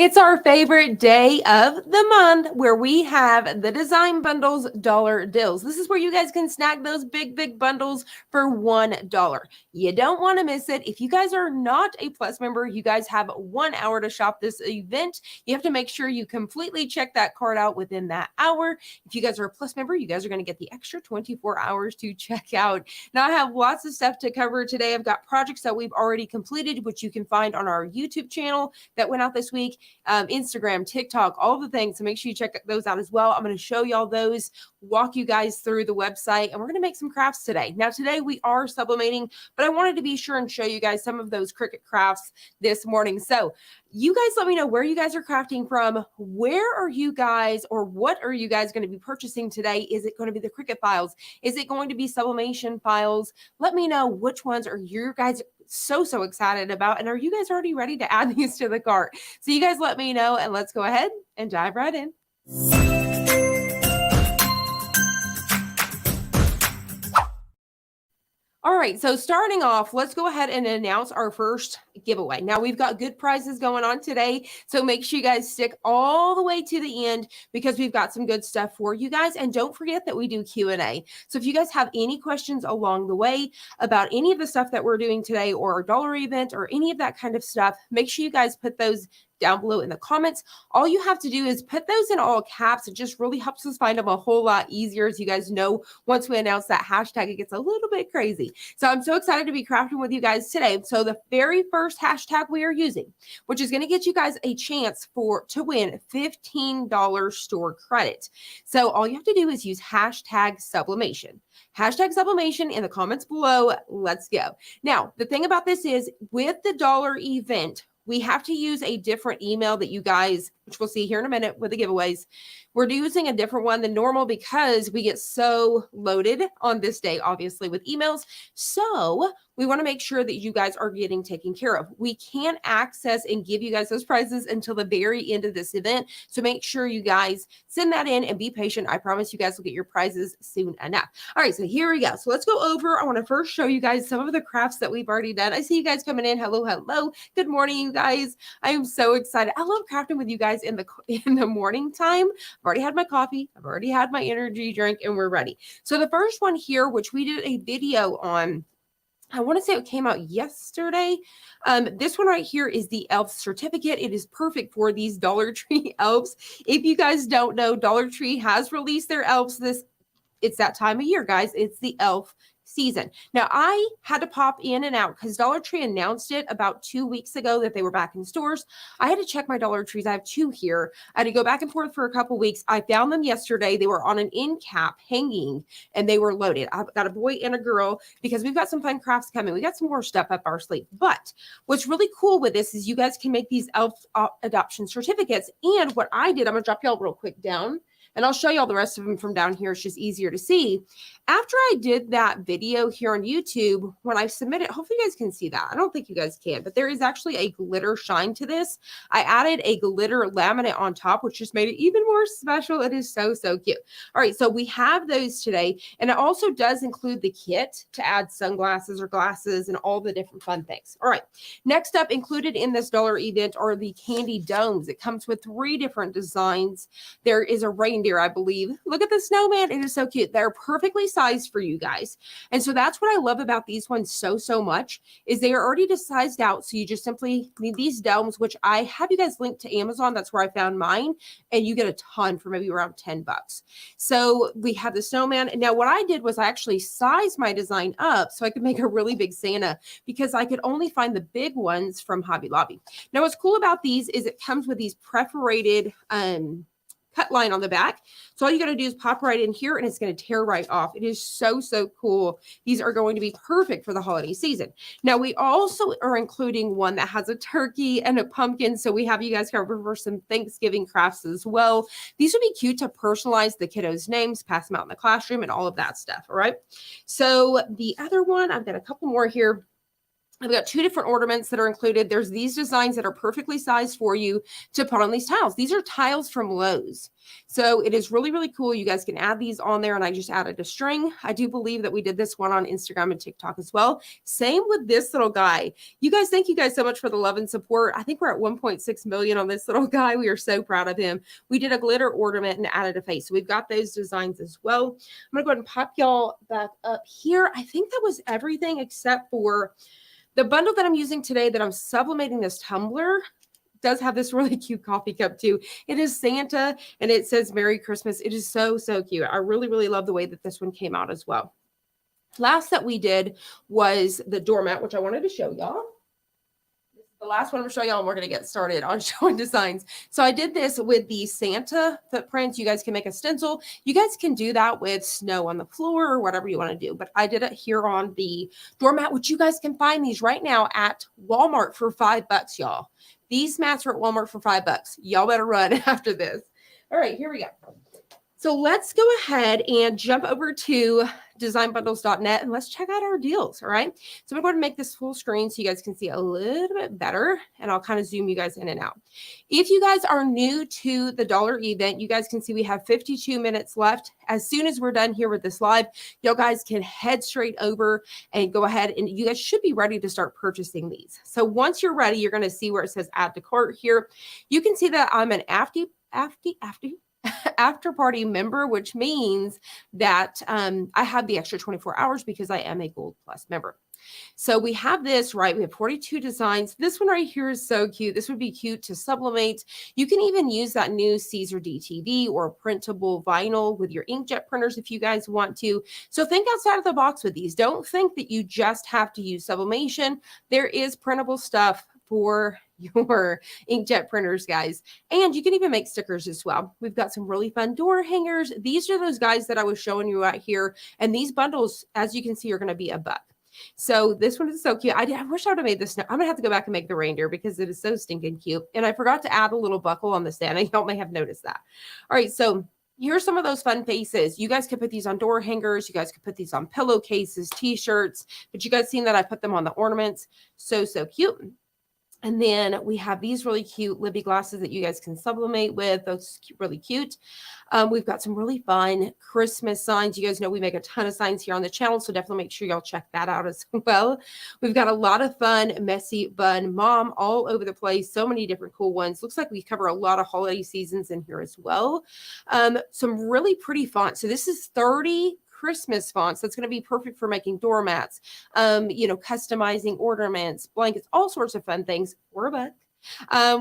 It's our favorite day of the month where we have the Design Bundles dollar deals. This is where you guys can snag those big bundles for $1. You don't want to miss it. If you guys are not a Plus member, you guys have 1 hour to shop this event. You have to make sure you completely check that card out within that hour. If you guys are a Plus member, you guys are going to get the extra 24 hours to check out. Now, I have lots of stuff to cover today. I've got projects that we've already completed, which you can find on our YouTube channel that went out this week. Instagram, TikTok, all the things. So make sure you check those out as well. I'm going to show y'all those, walk you guys through the website, and we're going to make some crafts today. Now, today we are sublimating, but I wanted to be sure and show you guys some of those Cricut crafts this morning. So you guys let me know where you guys are crafting from. Where are you guys, or what are you guys going to be purchasing today? Is it going to be the Cricut files? Is it going to be sublimation files? Let me know which ones are you guys so excited about, and are you guys already ready to add these to the cart? So you guys let me know, and let's go ahead and dive right in. All right, so starting off, let's go ahead and announce our first giveaway. Now, we've got good prizes going on today, so make sure you guys stick all the way to the end because we've got some good stuff for you guys. And don't forget that we do Q&A. So if you guys have any questions along the way about any of the stuff that we're doing today, or our dollar event, or any of that kind of stuff, make sure you guys put those down below in the comments. All you have to do is put those in all caps. It just really helps us find them a whole lot easier. As you guys know, once we announce that hashtag, it gets a little bit crazy. So I'm so excited to be crafting with you guys today. So the very first hashtag we are using, which is going to get you guys a chance to win $15 store credit. So all you have to do is use hashtag sublimation. Hashtag sublimation in the comments below. Let's go. Now, the thing about this is, with the dollar event, we have to use a different email that you guys, which we'll see here in a minute with the giveaways. We're using a different one than normal because we get so loaded on this day, obviously, with emails. So we want to make sure that you guys are getting taken care of. We can't access and give you guys those prizes until the very end of this event. So make sure you guys send that in and be patient. I promise you guys will get your prizes soon enough. All right, so here we go. So let's go over. I want to first show you guys some of the crafts that we've already done. I see you guys coming in. Hello. Good morning, you guys. I am so excited. I love crafting with you guys in the morning time. I've already had my coffee. I've already had my energy drink, and we're ready. So the first one here, which we did a video on, I want to say it came out yesterday. This one right here is the elf certificate. It is perfect for these Dollar Tree elves. If you guys don't know, Dollar Tree has released their elves it's that time of year, guys. It's the elf season. Now, I had to pop in and out because Dollar Tree announced it about 2 weeks ago that they were back in stores. I had to check my Dollar Trees. I have 2 here. I had to go back and forth for a couple weeks. I found them yesterday. They were on an end cap hanging, and they were loaded. I've got a boy and a girl because we've got some fun crafts coming. We got some more stuff up our sleeve. But what's really cool with this is you guys can make these elf adoption certificates. And what I did, I'm going to drop y'all real quick down, and I'll show you all the rest of them from down here. It's just easier to see. After I did that video here on YouTube, when I submit it, hopefully you guys can see that. I don't think you guys can, but there is actually a glitter shine to this. I added a glitter laminate on top, which just made it even more special. It is so cute. All right, so we have those today. And it also does include the kit to add sunglasses or glasses and all the different fun things. All right, next up, included in this dollar event are the candy domes. It comes with 3 different designs. There is a reindeer, I believe. Look at the snowman. It is so cute. They're perfectly sized for you guys. And so that's what I love about these ones so much, is they are already sized out. So you just simply need these domes, which I have you guys linked to Amazon. That's where I found mine. And you get a ton for maybe around $10. So we have the snowman. And now what I did was I actually sized my design up so I could make a really big Santa, because I could only find the big ones from Hobby Lobby. Now what's cool about these is it comes with these perforated cut line on the back. So all you got to do is pop right in here, and it's going to tear right off. It is so cool. These are going to be perfect for the holiday season. Now, we also are including one that has a turkey and a pumpkin. So we have you guys covered for some Thanksgiving crafts as well. These would be cute to personalize the kiddos' names, pass them out in the classroom, and all of that stuff. All right. So the other one, I've got a couple more here. I've got 2 different ornaments that are included. There's these designs that are perfectly sized for you to put on these tiles. These are tiles from Lowe's. So it is really, really cool. You guys can add these on there, and I just added a string. I do believe that we did this one on Instagram and TikTok as well. Same with this little guy. You guys, thank you guys so much for the love and support. I think we're at 1.6 million on this little guy. We are so proud of him. We did a glitter ornament and added a face. So we've got those designs as well. I'm going to go ahead and pop y'all back up here. I think that was everything except for the bundle that I'm using today that I'm sublimating this tumbler. Does have this really cute coffee cup too. It is Santa and it says Merry Christmas. It is so, so cute. I really, really love the way that this one came out as well. Last that we did was the doormat, which I wanted to show y'all. The last one I'm going to show y'all, and we're going to get started on showing designs. So I did this with the Santa footprints. You guys can make a stencil. You guys can do that with snow on the floor or whatever you want to do. But I did it here on the doormat, which you guys can find these right now at Walmart for $5, y'all. These mats are at Walmart for $5. Y'all better run after this. All right, here we go. So let's go ahead and jump over to designbundles.net and let's check out our deals. All right. So I'm going to make this full screen so you guys can see a little bit better, and I'll kind of zoom you guys in and out. If you guys are new to the dollar event, you guys can see we have 52 minutes left. As soon as we're done here with this live, you guys can head straight over and go ahead, and you guys should be ready to start purchasing these. So once you're ready, you're going to see where it says add to cart here. You can see that I'm an after party member, which means that I have the extra 24 hours because I am a Gold Plus member. So we have this, right? We have 42 designs. This one right here is so cute. This would be cute to sublimate. You can even use that new Caesar DTV or printable vinyl with your inkjet printers if you guys want to. So think outside of the box with these. Don't think that you just have to use sublimation. There is printable stuff for your inkjet printers, guys. And you can even make stickers as well. We've got some really fun door hangers. These are those guys that I was showing you out here. And these bundles, as you can see, are going to be $1. So this one is so cute. I wish I would have made this. I'm going to have to go back and make the reindeer because it is so stinking cute. And I forgot to add a little buckle on the Santa. Y'all may have noticed that. All right. So here's some of those fun faces. You guys could put these on door hangers. You guys could put these on pillowcases, t-shirts, but you guys seen that I put them on the ornaments. So, so cute. And then we have these really cute Libby glasses that you guys can sublimate with. Those really cute. We've got some really fun Christmas signs. You guys know we make a ton of signs here on the channel, so definitely make sure y'all check that out as well. We've got a lot of fun, messy bun mom all over the place. So many different cool ones. Looks like we cover a lot of holiday seasons in here as well. Some really pretty fonts. So this is 30 Christmas fonts. That's going to be perfect for making doormats, customizing ornaments, blankets, all sorts of fun things for $1.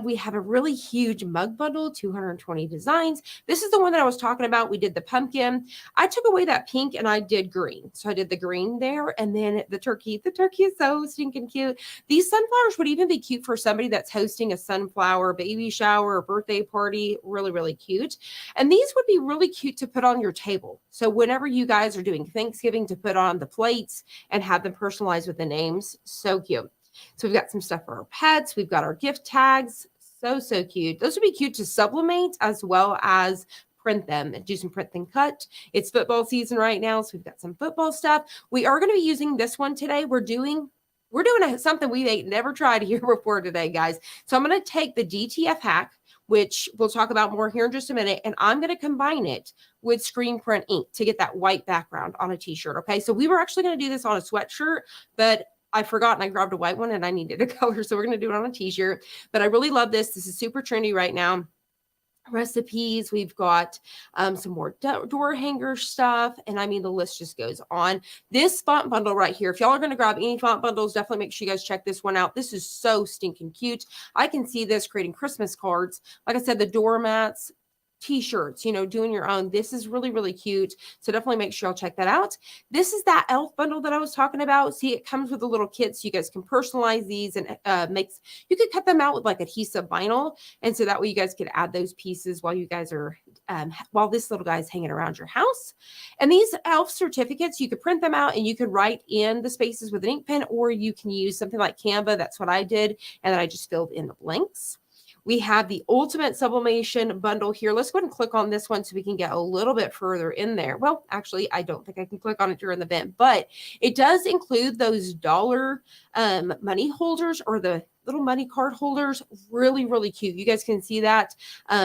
We have a really huge mug bundle, 220 designs. This is the one that I was talking about. We did the pumpkin. I took away that pink and I did green. So I did the green there, and then the turkey. The turkey is so stinking cute. These sunflowers would even be cute for somebody that's hosting a sunflower baby shower or birthday party. Really, really cute. And these would be really cute to put on your table. So whenever you guys are doing Thanksgiving, to put on the plates and have them personalized with the names. So cute. So we've got some stuff for our pets. We've got our gift tags. So, so cute. Those would be cute to sublimate as well as print them and do some print and cut. It's football season right now, so we've got some football stuff. We are going to be using this one today. We're doing something we ain't never tried here before today, guys. So I'm going to take the DTF hack, which we'll talk about more here in just a minute, and I'm going to combine it with screen print ink to get that white background on a t-shirt. Okay, so we were actually going to do this on a sweatshirt, but I forgot and I grabbed a white one and I needed a color. So we're going to do it on a t-shirt. But I really love this. This is super trendy right now. Recipes. We've got some more door hanger stuff. And I mean, the list just goes on. This font bundle right here, if y'all are going to grab any font bundles, definitely make sure you guys check this one out. This is so stinking cute. I can see this creating Christmas cards. Like I said, the doormats, t-shirts, doing your own. This is really, really cute. So definitely make sure y'all check that out. This is that elf bundle that I was talking about. See, it comes with a little kit, so you guys can personalize these, and you could cut them out with like adhesive vinyl. And so that way you guys could add those pieces while you guys are, while this little guy's hanging around your house. And these elf certificates, you could print them out and you could write in the spaces with an ink pen, or you can use something like Canva. That's what I did. And then I just filled in the blanks. We have the Ultimate Sublimation bundle here. Let's go ahead and click on this one so we can get a little bit further in there. Well, actually, I don't think I can click on it during the event, but it does include those dollar money holders, or the little money card holders. Really, really cute. You guys can see that.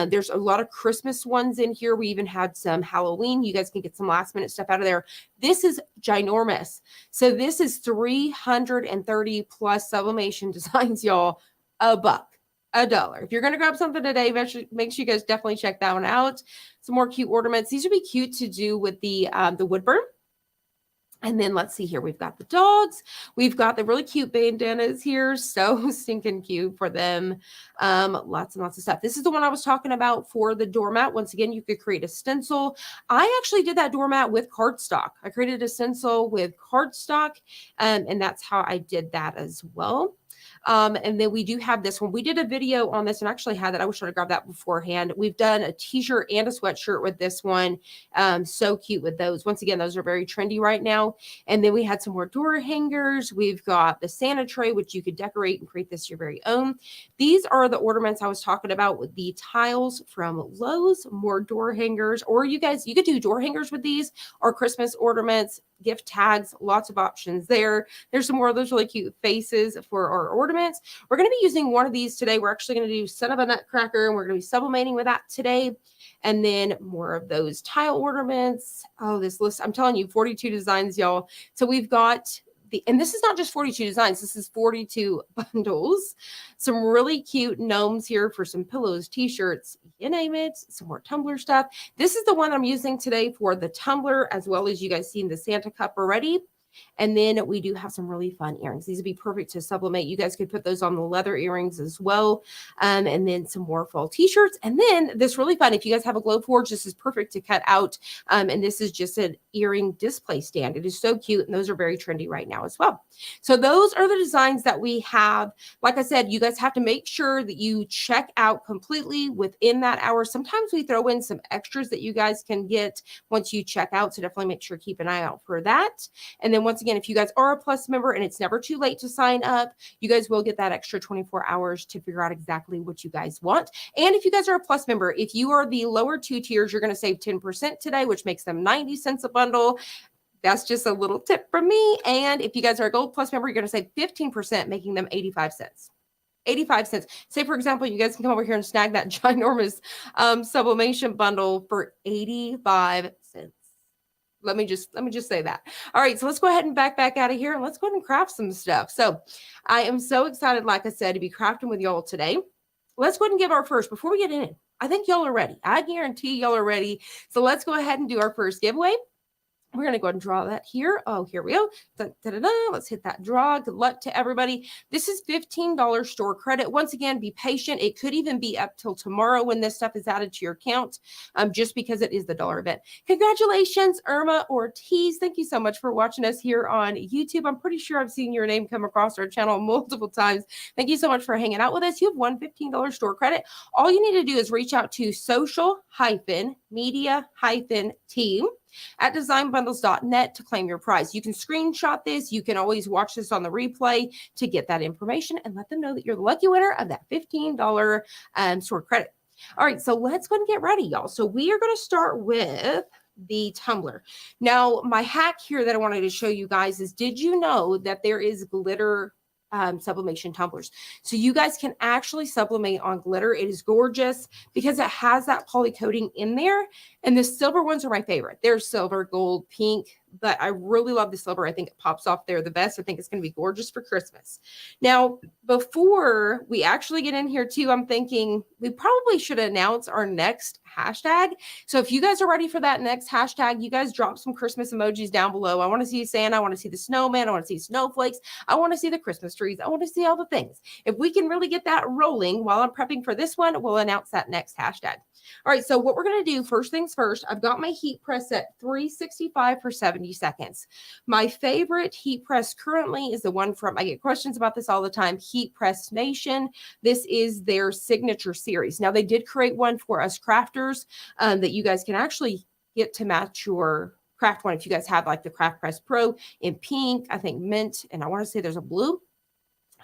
There's a lot of Christmas ones in here. We even had some Halloween. You guys can get some last minute stuff out of there. This is ginormous. So this is 330 plus sublimation designs, y'all. $1. $1. If you're going to grab something today, make sure you guys definitely check that one out. Some more cute ornaments. These would be cute to do with the wood burn. And then let's see here. We've got the dogs. We've got the really cute bandanas here. So stinking cute for them. Lots and lots of stuff. This is the one I was talking about for the doormat. Once again, you could create a stencil. I actually did that doormat with cardstock. I created a stencil with cardstock, and that's how I did that as well. And then we do have this one. We did a video on this and actually had that. I wish I'd grabbed that beforehand. We've done a t-shirt and a sweatshirt with this one. So cute with those. Once again, those are very trendy right now. And then we had some more door hangers. We've got the Santa tray, which you could decorate and create this your very own. These are the ornaments I was talking about with the tiles from Lowe's. More door hangers, or you could do door hangers with these, or Christmas ornaments, gift tags, lots of options there. There's some more of those really cute faces for our ornaments. We're going to be using one of these today. We're actually going to do Son of a Nutcracker, and we're going to be sublimating with that today. And then more of those tile ornaments. Oh, this list, I'm telling you, 42 designs, y'all. So we've got and this is not just 42 designs. This is 42 bundles. Some really cute gnomes here for some pillows, t-shirts, you name it. Some more Tumbler stuff. This is the one I'm using today for the Tumbler, as well as you guys seen the Santa cup already. And then we do have some really fun earrings. These would be perfect to sublimate. You guys could put those on the leather earrings as well. And then some more fall t-shirts. And then this really fun, if you guys have a Glowforge, this is perfect to cut out. And this is just an earring display stand. It is so cute. And those are very trendy right now as well. So those are the designs that we have. Like I said, you guys have to make sure that you check out completely within that hour. Sometimes we throw in some extras that you guys can get once you check out. So definitely make sure keep an eye out for that. And then once again, if you guys are a Plus member and it's never too late to sign up, you guys will get that extra 24 hours to figure out exactly what you guys want. And if you guys are a Plus member, if you are the lower 2 tiers, you're going to save 10% today, which makes them 90 cents a bundle. That's just a little tip from me. And if you guys are a Gold Plus member, you're going to save 15%, making them 85 cents. 85 cents. Say, for example, you guys can come over here and snag that ginormous sublimation bundle for 85 cents. Let me just say that. All right, so let's go ahead and back out of here, and let's go ahead and craft some stuff. So I am so excited, like I said, to be crafting with y'all today. Let's go ahead and give our first, before we get in, I think y'all are ready. I guarantee y'all are ready. So let's go ahead and do our first giveaway. We're going to go ahead and draw that here. Oh, here we go. Let's hit that draw. Good luck to everybody. This is $15 store credit. Once again, be patient. It could even be up till tomorrow when this stuff is added to your account, just because it is the dollar event. Congratulations, Irma Ortiz. Thank you so much for watching us here on YouTube. I'm pretty sure I've seen your name come across our channel multiple times. Thank you so much for hanging out with us. You have won $15 store credit. All you need to do is reach out to social-media-team at designbundles.net to claim your prize. You can screenshot this. You can always watch this on the replay to get that information and let them know that you're the lucky winner of that $15 store credit. All right, so let's go and get ready, y'all. So we are going to start with the tumbler. Now, my hack here that I wanted to show you guys is, did you know that there is glitter sublimation tumblers? So you guys can actually sublimate on glitter. It is gorgeous because it has that poly coating in there. And the silver ones are my favorite. They're silver, gold, pink, but I really love the silver. I think it pops off there the best. I think it's going to be gorgeous for Christmas. Now, before we actually get in here too, I'm thinking we probably should announce our next hashtag. So if you guys are ready for that next hashtag, you guys drop some Christmas emojis down below. I want to see Santa. I want to see the snowman. I want to see snowflakes. I want to see the Christmas trees. I want to see all the things. If we can really get that rolling while I'm prepping for this one, we'll announce that next hashtag. All right, so what we're going to do, first things first, I've got my heat press at 365 for 70 seconds. My favorite heat press currently is the one from, I get questions about this all the time, Heat Press Nation. This is their signature series. Now, they did create one for us crafters that you guys can actually get to match your craft one if you guys have like the Craft Press Pro in pink, I think mint, and I want to say there's a blue.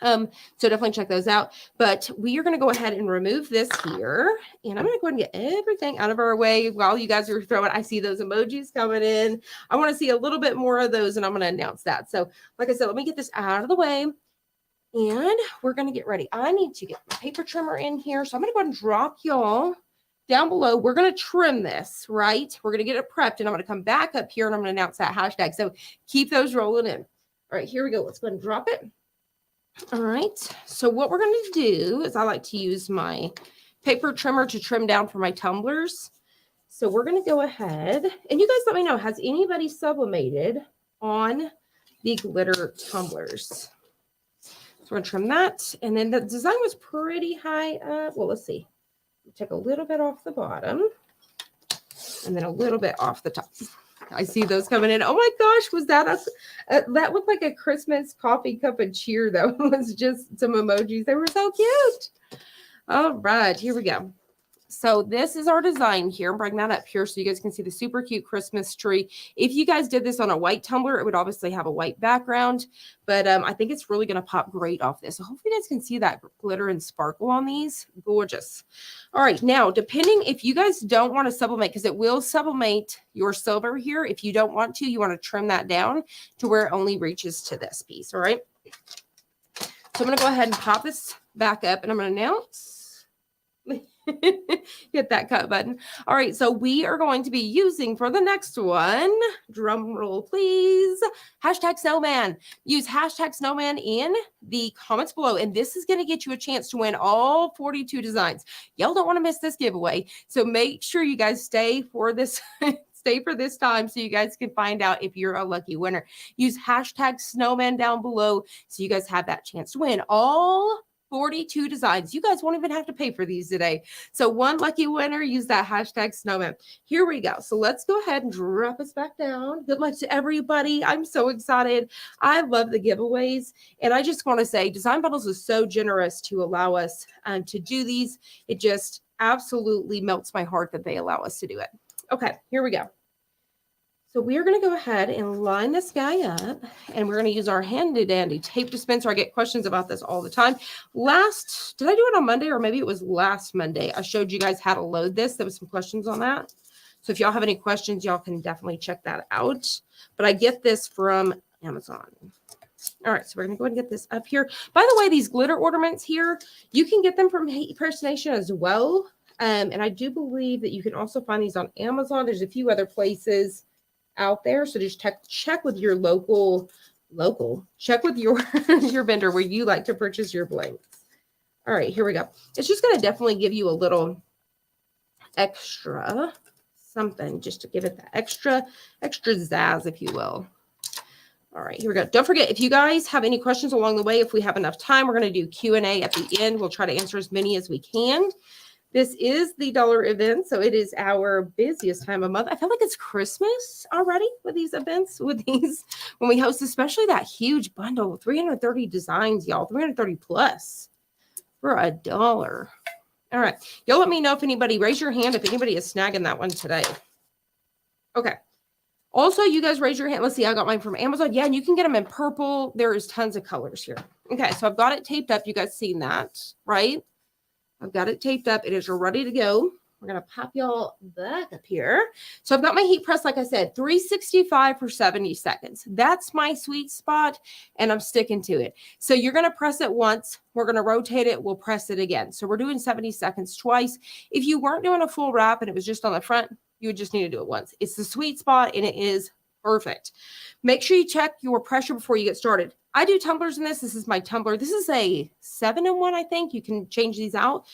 So definitely check those out. But we are going to go ahead and remove this here. And I'm going to go ahead and get everything out of our way while you guys are throwing. I see those emojis coming in. I want to see a little bit more of those, and I'm going to announce that. So like I said, let me get this out of the way. And we're going to get ready. I need to get my paper trimmer in here. So I'm going to go ahead and drop y'all down below. We're going to trim this, right? We're going to get it prepped, and I'm going to come back up here, and I'm going to announce that hashtag. So keep those rolling in. All right, here we go. Let's go ahead and drop it. All right, so what we're going to do is I like to use my paper trimmer to trim down for my tumblers. So we're going to go ahead, and you guys let me know, has anybody sublimated on the glitter tumblers? So we're going to trim that, and then the design was pretty high up. Well, let's see. Take a little bit off the bottom, and then a little bit off the top. I see those coming in. Oh my gosh, was that that looked like a Christmas coffee cup and cheer though. It was just some emojis. They were so cute. All right, here we go. So this is our design here. Bring that up here so you guys can see the super cute Christmas tree. If you guys did this on a white tumbler, it would obviously have a white background, but I think it's really going to pop great off this. So hopefully you guys can see that glitter and sparkle on these. Gorgeous. All right, now depending if you guys don't want to sublimate, because it will sublimate your silver here. If you don't want to, you want to trim that down to where it only reaches to this piece. All right. So I'm going to go ahead and pop this back up, and I'm going to announce. Hit that cut button. All right, so we are going to be using for the next one, drum roll please, hashtag snowman. Use hashtag snowman in the comments below, and this is going to get you a chance to win all 42 designs. Y'all don't want to miss this giveaway, so make sure you guys stay for this stay for this time so you guys can find out if you're a lucky winner. Use hashtag snowman down below so you guys have that chance to win all 42 designs. You guys won't even have to pay for these today. So one lucky winner, use that hashtag snowman. Here we go. So let's go ahead and drop us back down. Good luck to everybody. I'm so excited. I love the giveaways. And I just want to say Design Bundles is so generous to allow us to do these. It just absolutely melts my heart that they allow us to do it. Okay, here we go. So we are going to go ahead and line this guy up, and we're going to use our handy dandy tape dispenser. I get questions about this all the time. Did I do it on Monday, or maybe it was last Monday? I showed you guys how to load this. There was some questions on that. So if y'all have any questions, y'all can definitely check that out. But I get this from Amazon. All right, so we're going to go ahead and get this up here. By the way, these glitter ornaments here, you can get them from Personation as well. And I do believe that you can also find these on Amazon. There's a few other places out there, so just check with your local check with your your vendor where you like to purchase your blanks. All right, here we go. It's just going to definitely give you a little extra something just to give it that extra zazz, if you will. All right, here we go. Don't forget, if you guys have any questions along the way, if we have enough time, we're going to do Q&A at the end. We'll try to answer as many as we can. This is the dollar event, so it is our busiest time of month. I feel like it's Christmas already with these events, with these, when we host, especially that huge bundle, 330 designs, y'all, 330 plus for $1. All right, y'all let me know if anybody, raise your hand if anybody is snagging that one today. Okay. Also, you guys raise your hand. Let's see, I got mine from Amazon. Yeah, and you can get them in purple. There is tons of colors here. Okay, so I've got it taped up. You guys seen that, right? I've got it taped up. It is ready to go. We're going to pop y'all back up here. So I've got my heat press, like I said, 365 for 70 seconds. That's my sweet spot, and I'm sticking to it. So you're going to press it once. We're going to rotate it. We'll press it again. So we're doing 70 seconds twice. If you weren't doing a full wrap and it was just on the front, you would just need to do it once. It's the sweet spot, and it is perfect. Make sure you check your pressure before you get started. I do tumblers in this. This is my tumbler. This is a 7-in-1, I think. You can change these out.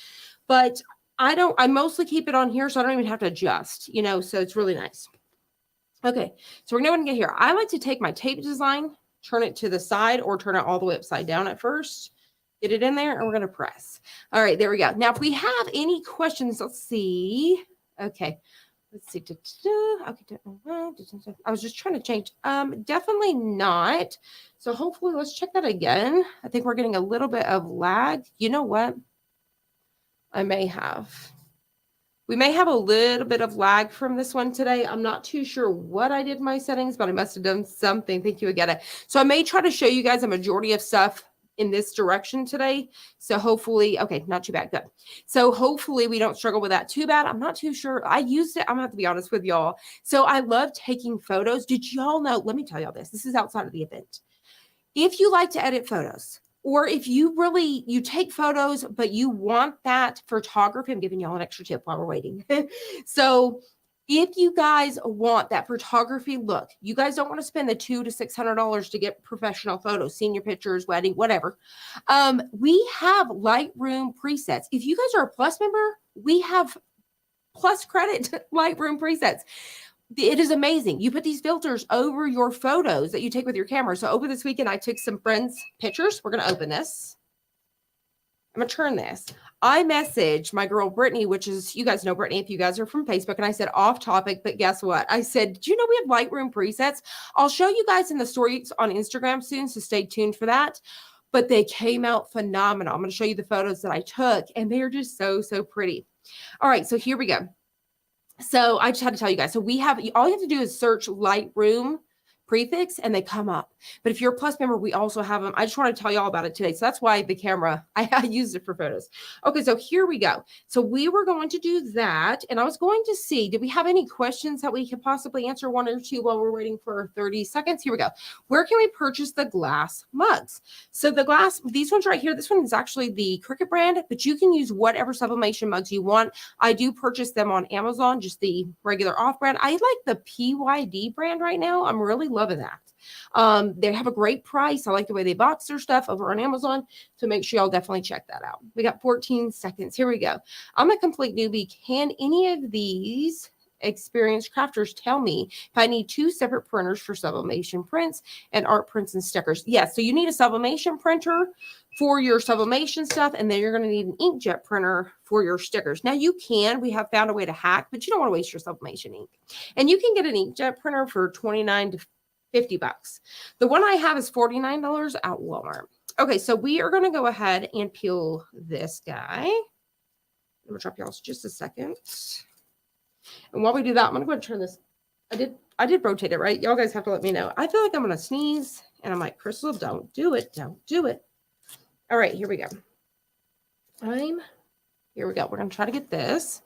But I mostly keep it on here, so I don't even have to adjust, you know, so it's really nice. Okay, so we're going to get here. I like to take my tape design, turn it to the side, or turn it all the way upside down at first. Get it in there, and we're going to press. All right, there we go. Now, if we have any questions, let's see. Okay. Let's see. Okay. I was just trying to change. Definitely not. So hopefully, let's check that again. I think we're getting a little bit of lag. You know what? We may have a little bit of lag from this one today. I'm not too sure what I did in my settings, but I must have done something. Thank you, Agata. So I may try to show you guys a majority of stuff in this direction today. So hopefully, okay, not too bad. Good. So hopefully we don't struggle with that too bad. I'm not too sure. I used it. I'm gonna have to be honest with y'all. So I love taking photos. Did y'all know? Let me tell y'all this. This is outside of the event. If you like to edit photos, or if you take photos, but you want that photography, I'm giving y'all an extra tip while we're waiting. So if you guys want that photography look, you guys don't want to spend the $200 to $600 to get professional photos, senior pictures, wedding, whatever. We have Lightroom presets. If you guys are a Plus member, we have Plus credit Lightroom presets. It is amazing. You put these filters over your photos that you take with your camera. So over this weekend, I took some friends' pictures. We're going to open this. I'm going to turn this. I messaged my girl, Brittany, which is, you guys know Brittany if you guys are from Facebook. And I said, off topic, but guess what? I said, do you know we have Lightroom presets? I'll show you guys in the stories on Instagram soon. So stay tuned for that. But they came out phenomenal. I'm going to show you the photos that I took. And they are just so, so pretty. All right. So here we go. So I just had to tell you guys. So we have, all you have to do is search Lightroom prefix and they come up. But if you're a Plus member, we also have them. I just want to tell you all about it today. So that's why the camera, I used it for photos. Okay, so here we go. So we were going to do that. And I was going to see, did we have any questions that we could possibly answer, one or two, while we're waiting for 30 seconds? Here we go. Where can we purchase the glass mugs? So the glass, these ones right here, this one is actually the Cricut brand, but you can use whatever sublimation mugs you want. I do purchase them on Amazon, just the regular off brand. I like the PYD brand right now. I'm really loving that. They have a great price. I like the way they box their stuff over on Amazon. So make sure y'all definitely check that out. We got 14 seconds. Here we go. I'm a complete newbie. Can any of these experienced crafters tell me if I need 2 separate printers for sublimation prints and art prints and stickers? Yes. So you need a sublimation printer for your sublimation stuff, and then you're going to need an inkjet printer for your stickers. Now we have found a way to hack, but you don't want to waste your sublimation ink. And you can get an inkjet printer for $29 to $50. The one I have is $49 at Walmart. Okay, so we are going to go ahead and peel this guy. I'm going to drop y'all just a second. And while we do that, I'm going to go ahead and turn this. I did rotate it, right? Y'all guys have to let me know. I feel like I'm going to sneeze, and I'm like, Crystal, don't do it. Don't do it. All right, here we go. Here we go. We're going to try to get this.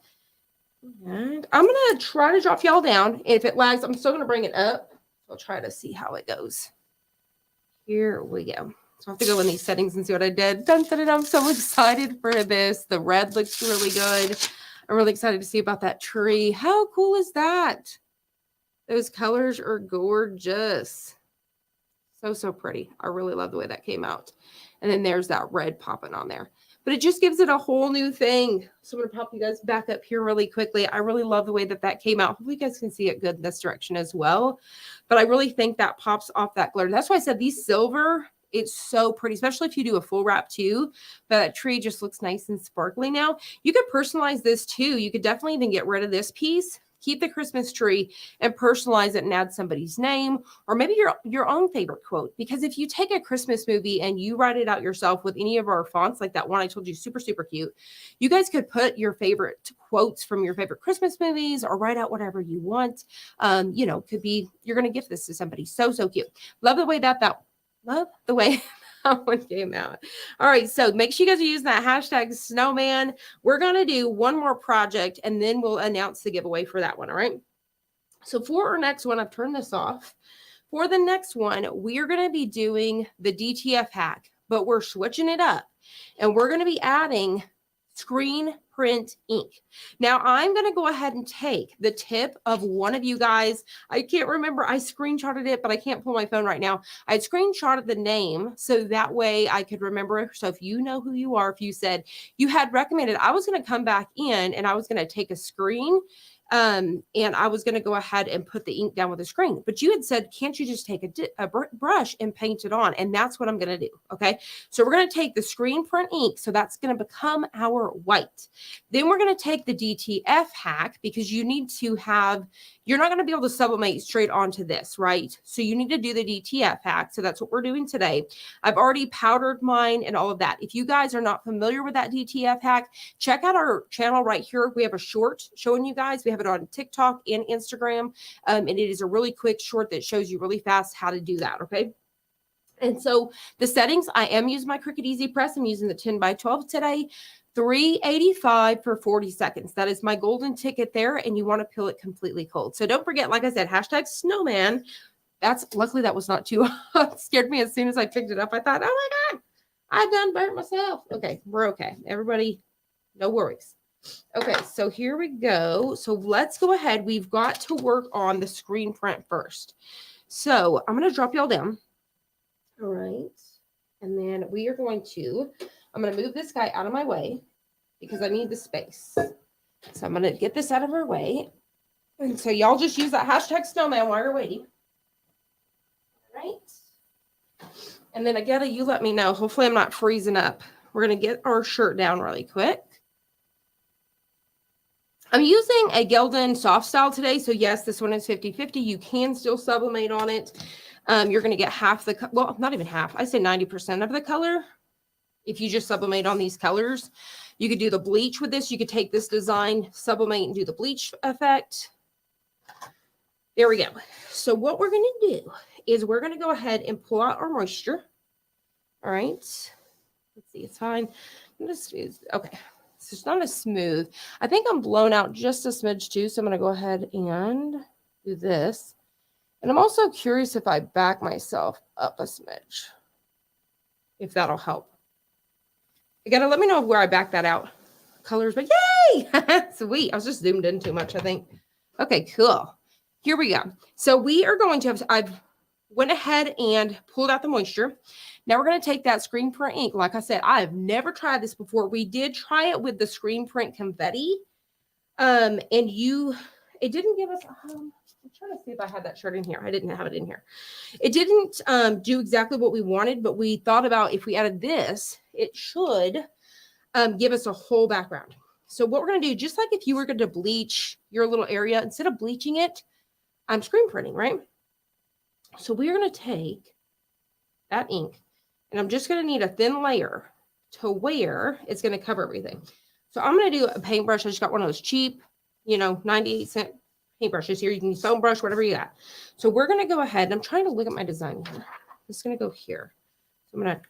And I'm going to try to drop y'all down. If it lags, I'm still going to bring it up. I'll try to see how it goes. Here we go. So I have to go in these settings and see what I did. Dun, dun, dun, I'm so excited for this. The red looks really good. I'm really excited to see about that tree. How cool is that? Those colors are gorgeous. So, so pretty. I really love the way that came out. And then there's that red popping on there. But it just gives it a whole new thing. So I'm going to pop you guys back up here really quickly. I really love the way that came out. Hopefully you guys can see it good in this direction as well. But I really think that pops off that glitter. That's why I said these silver, it's so pretty, especially if you do a full wrap too. But that tree just looks nice and sparkly now. You could personalize this too. You could definitely even get rid of this piece. Keep the Christmas tree and personalize it and add somebody's name or maybe your own favorite quote. Because if you take a Christmas movie and you write it out yourself with any of our fonts, like that one I told you, super, super cute, you guys could put your favorite quotes from your favorite Christmas movies or write out whatever you want. Could be, you're going to gift this to somebody. So, so cute. Love the way that one came out. All right, so make sure you guys are using that hashtag snowman. We're going to do one more project and then we'll announce the giveaway for that one. All right. So for our next one, I've turned this off. For the next one, we're going to be doing the DTF hack, but we're switching it up and we're going to be adding screen print ink. Now I'm going to go ahead and take the tip of one of you guys. I can't remember. I screenshotted it, but I can't pull my phone right now. I screenshotted the name so that way I could remember. So if you know who you are, if you said you had recommended, I was going to come back in and I was going to take a screen and I was going to go ahead and put the ink down with the screen. But you had said, can't you just take a brush and paint it on? And that's what I'm going to do. Okay. So we're going to take the screen print ink. So that's going to become our white. Then we're going to take the DTF hack because you need to have, you're not going to be able to sublimate straight onto this, right? So you need to do the DTF hack. So that's what we're doing today. I've already powdered mine and all of that. If you guys are not familiar with that DTF hack, check out our channel right here. We have a short showing you guys. We have it on TikTok and Instagram. And it is a really quick short that shows you really fast how to do that. Okay. And so the settings, I am using my Cricut Easy Press. I'm using the 10 by 12 today. $3.85 for 40 seconds. That is my golden ticket there, and you want to peel it completely cold. So don't forget, like I said, hashtag snowman. That's luckily that was not too hot. It scared me as soon as I picked it up. I thought, oh my God, I done burnt myself. Okay, we're okay. Everybody, no worries. Okay, so here we go. So let's go ahead. We've got to work on the screen print first. So I'm going to drop y'all down. All right. And then we are going to, I'm going to move this guy out of my way because I need the space. So I'm going to get this out of our way. And so y'all just use that hashtag snowman while you're waiting. All right. And then Agata, you let me know. Hopefully I'm not freezing up. We're going to get our shirt down really quick. I'm using a Gelden soft style today. So yes, this one is 50-50. You can still sublimate on it. You're going to get half the, well, not even half. I say 90% of the color. If you just sublimate on these colors, you could do the bleach with this. You could take this design, sublimate, and do the bleach effect. There we go. So what we're going to do is we're going to go ahead and pull out our moisture. All right. Let's see. It's fine. I'm just smooth. Okay. So it's not as smooth. I think I'm blown out just a smidge too. So I'm going to go ahead and do this. And I'm also curious if I back myself up a smidge, if that'll help. You got to let me know where I back that out. Colors, but yay! Sweet. I was just zoomed in too much, I think. Okay, cool. Here we go. So we are going to have, I've went ahead and pulled out the moisture. Now we're going to take that screen print ink. Like I said, I have never tried this before. We did try it with the screen print confetti. And it didn't give us, I'm trying to see if I had that shirt in here. I didn't have it in here. It didn't do exactly what we wanted, but we thought about if we added this, it should give us a whole background. So what we're going to do, just like if you were going to bleach your little area, instead of bleaching it, I'm screen printing, right? So we're going to take that ink, and I'm just going to need a thin layer to where it's going to cover everything. So I'm going to do a paintbrush. I just got one of those cheap, 98-cent paintbrushes here. You can use foam brush, whatever you got. So we're going to go ahead, and I'm trying to look at my design here. I'm just going to go here. So I'm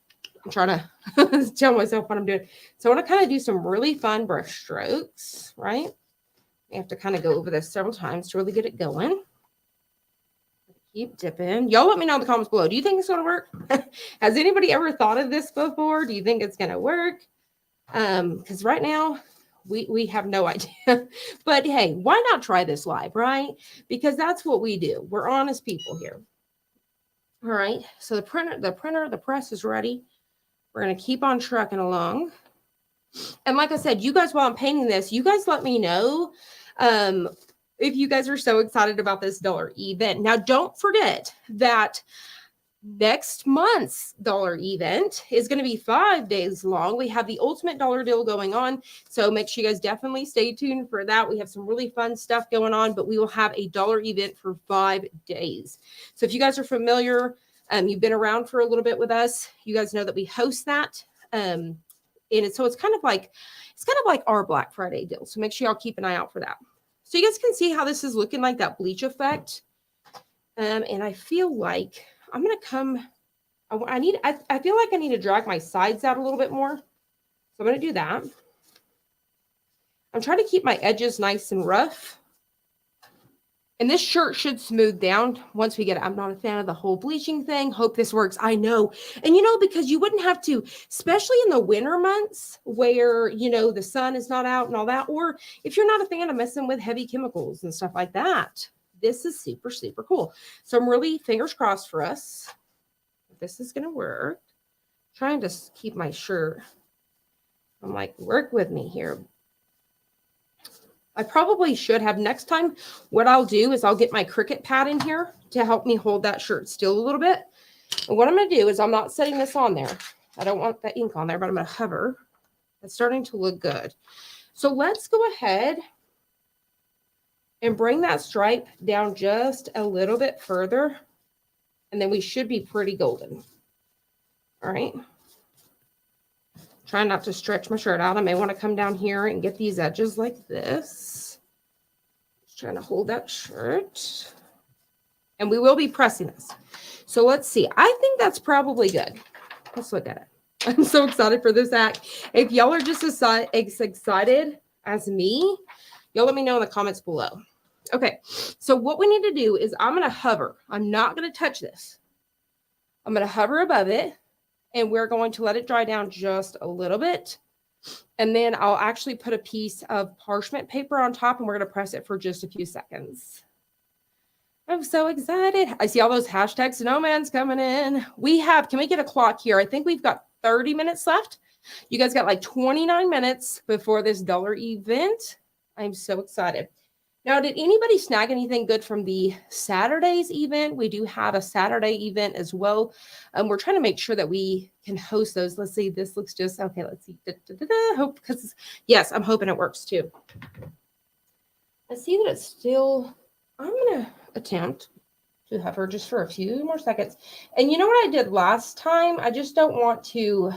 trying to tell myself what I'm doing. So I want to kind of do some really fun brush strokes, right? I have to kind of go over this several times to really get it going. Keep dipping. Y'all let me know in the comments below. Do you think it's going to work? Has anybody ever thought of this before? Do you think it's going to work? Because right now we have no idea. But hey, why not try this live, right? Because that's what we do. We're honest people here. All right. So the press is ready. We're going to keep on trucking along. And like I said, you guys, while I'm painting this, you guys let me know if you guys are so excited about this dollar event. Now, don't forget that next month's dollar event is going to be 5 days long. We have the ultimate dollar deal going on. So make sure you guys definitely stay tuned for that. We have some really fun stuff going on, but we will have a dollar event for 5 days. So if you guys are familiar, you've been around for a little bit with us, you guys know that we host that. And so it's kind of like our Black Friday deal. So make sure y'all keep an eye out for that. So you guys can see how this is looking like that bleach effect. And I feel like I'm going to come, I feel like I need to drag my sides out a little bit more. So I'm going to do that. I'm trying to keep my edges nice and rough. And this shirt should smooth down once we get it. I'm not a fan of the whole bleaching thing. Hope this works. I know. And, because you wouldn't have to, especially in the winter months where, the sun is not out and all that, or if you're not a fan of messing with heavy chemicals and stuff like that, this is super, super cool. So I'm really fingers crossed for us. This is going to work. I'm trying to keep my shirt. I'm like, work with me here. I probably should have. Next time, what I'll do is I'll get my Cricut pad in here to help me hold that shirt still a little bit. And what I'm going to do is I'm not setting this on there. I don't want that ink on there, but I'm going to hover. It's starting to look good. So let's go ahead and bring that stripe down just a little bit further. And then we should be pretty golden. All right. Try not to stretch my shirt out. I may want to come down here and get these edges like this. Just trying to hold that shirt. And we will be pressing this. So let's see. I think that's probably good. Let's look at it. I'm so excited for this hack. If y'all are just as excited as me, y'all let me know in the comments below. Okay, so what we need to do is I'm going to hover. I'm not going to touch this. I'm going to hover above it, and we're going to let it dry down just a little bit. And then I'll actually put a piece of parchment paper on top, and we're going to press it for just a few seconds. I'm so excited. I see all those hashtags. Snowman's coming in. Can we get a clock here? I think we've got 30 minutes left. You guys got like 29 minutes before this dollar event. I'm so excited. Now, did anybody snag anything good from the Saturday's event? We do have a Saturday event as well. We're trying to make sure that we can host those. Let's see. This looks just okay. Let's see. Hope, because yes, I'm hoping it works too. I see that it's still. I'm gonna attempt to hover just for a few more seconds. And you know what I did last time? I just don't want to.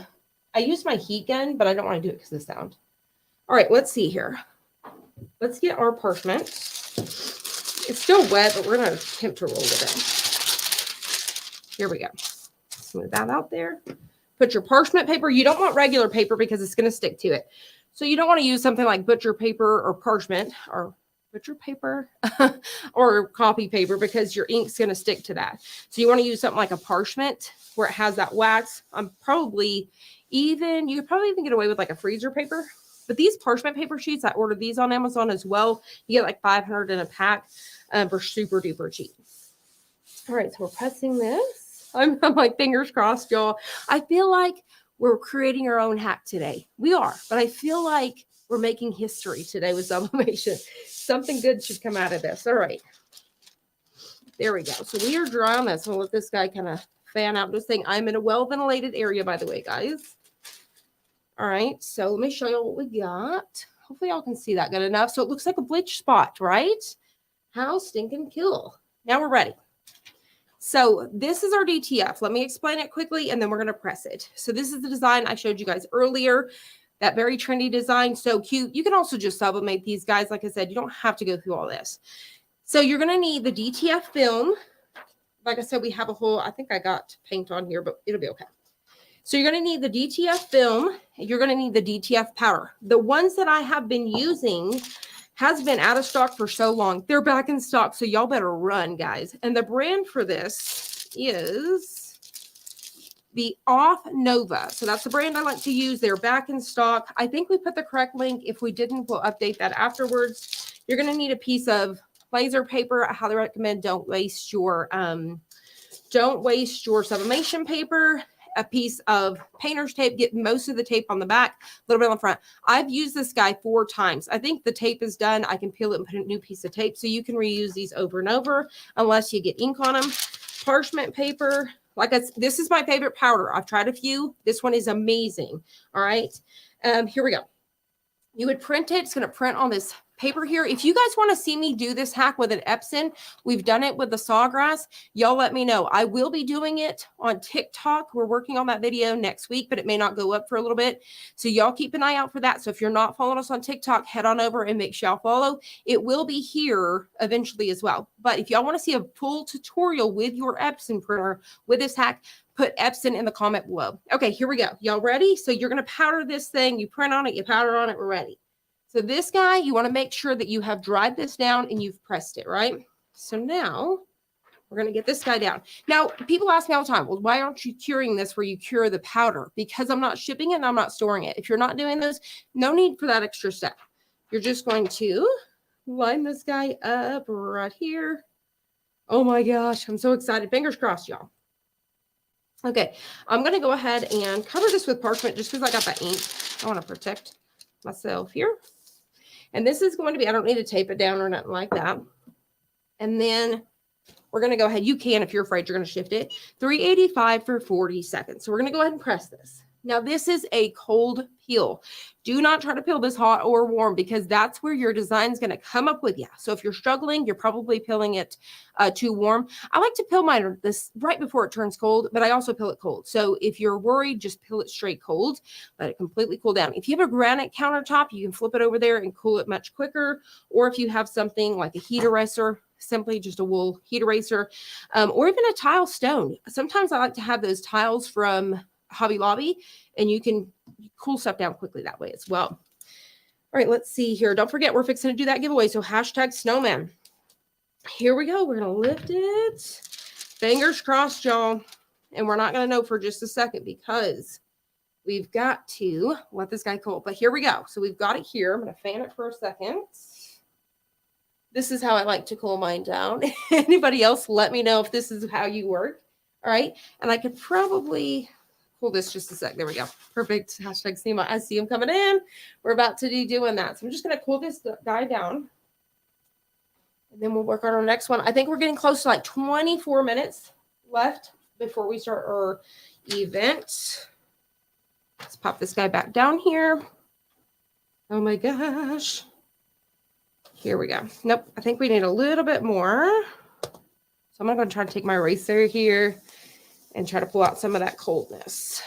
I used my heat gun, but I don't want to do it because of the sound. All right, let's see here. Let's get our parchment. It's still wet, but we're going to attempt to roll with it. Here we go. Smooth that out there. Put your parchment paper. You don't want regular paper because it's going to stick to it. So you don't want to use something like butcher paper or parchment or butcher paper or copy paper because your ink's going to stick to that. So you want to use something like a parchment where it has that wax. You could probably even get away with like a freezer paper. But these parchment paper sheets, I ordered these on Amazon as well. You get like 500 in a pack for super duper cheap. All right, so we're pressing this. I'm like fingers crossed, y'all. I feel like we're creating our own hack today. We are, but I feel like we're making history today with sublimation. Something good should come out of this. All right. There we go. So we are dry on this. We'll let this guy kind of fan out this thing. I'm in a well-ventilated area, by the way, guys. All right, so let me show you what we got. Hopefully y'all can see that good enough. So it looks like a bleach spot, right? How stinking cool. Now we're ready. So this is our DTF. Let me explain it quickly, and then we're going to press it. So this is the design I showed you guys earlier. That very trendy design, so cute. You can also just sublimate these guys. Like I said, you don't have to go through all this. So you're going to need the DTF film. Like I said, we have a whole, I think I got paint on here, but it'll be okay. So you're going to need the DTF film. You're going to need the DTF powder. The ones that I have been using has been out of stock for so long. They're back in stock, so y'all better run, guys. And the brand for this is the Off Nova. So that's the brand I like to use. They're back in stock. I think we put the correct link. If we didn't, we'll update that afterwards. You're going to need a piece of laser paper. I highly recommend don't waste your sublimation paper. A piece of painter's tape, get most of the tape on the back, a little bit on the front. I've used this guy 4 times. I think the tape is done. I can peel it and put a new piece of tape. So you can reuse these over and over unless you get ink on them. Parchment paper. This is my favorite powder. I've tried a few. This one is amazing. All right. Here we go. You would print it. It's going to print on this paper here. If you guys want to see me do this hack with an Epson, we've done it with the sawgrass. Y'all let me know. I will be doing it on TikTok. We're working on that video next week, but it may not go up for a little bit. So y'all keep an eye out for that. So if you're not following us on TikTok, head on over and make sure y'all follow. It will be here eventually as well. But if y'all want to see a full tutorial with your Epson printer with this hack, put Epson in the comment below. Okay, here we go. Y'all ready? So you're going to powder this thing. You print on it, you powder on it. We're ready. So this guy, you want to make sure that you have dried this down and you've pressed it, right? So now we're going to get this guy down. Now, people ask me all the time, well, why aren't you curing this where you cure the powder? Because I'm not shipping it and I'm not storing it. If you're not doing this, no need for that extra step. You're just going to line this guy up right here. Oh my gosh, I'm so excited. Fingers crossed, y'all. Okay, I'm going to go ahead and cover this with parchment just because I got that ink. I want to protect myself here. And this is going to be, I don't need to tape it down or nothing like that. And then we're going to go ahead. You can, if you're afraid, you're going to shift it. 385 for 40 seconds. So we're going to go ahead and press this. Now, this is a cold peel. Do not try to peel this hot or warm because that's where your design is going to come up with you. So if you're struggling, you're probably peeling it too warm. I like to peel mine this right before it turns cold, but I also peel it cold. So if you're worried, just peel it straight cold. Let it completely cool down. If you have a granite countertop, you can flip it over there and cool it much quicker. Or if you have something like a heat eraser, simply just a wool heat eraser, or even a tile stone. Sometimes I like to have those tiles from Hobby Lobby, and you can cool stuff down quickly that way as well. All right, let's see here. Don't forget, we're fixing to do that giveaway. So hashtag snowman. Here we go. We're going to lift it. Fingers crossed, y'all. And we're not going to know for just a second because we've got to let this guy cool. But here we go. So we've got it here. I'm going to fan it for a second. This is how I like to cool mine down. Anybody else, let me know if this is how you work. All right. And I could probably cool this just a sec. There we go. Perfect. Hashtag SEMA. I see him coming in. We're about to be doing that. So I'm just going to cool this guy down. And then we'll work on our next one. I think we're getting close to like 24 minutes left before we start our event. Let's pop this guy back down here. Oh my gosh. Here we go. Nope. I think we need a little bit more. So I'm going to try to take my eraser here and try to pull out some of that coldness.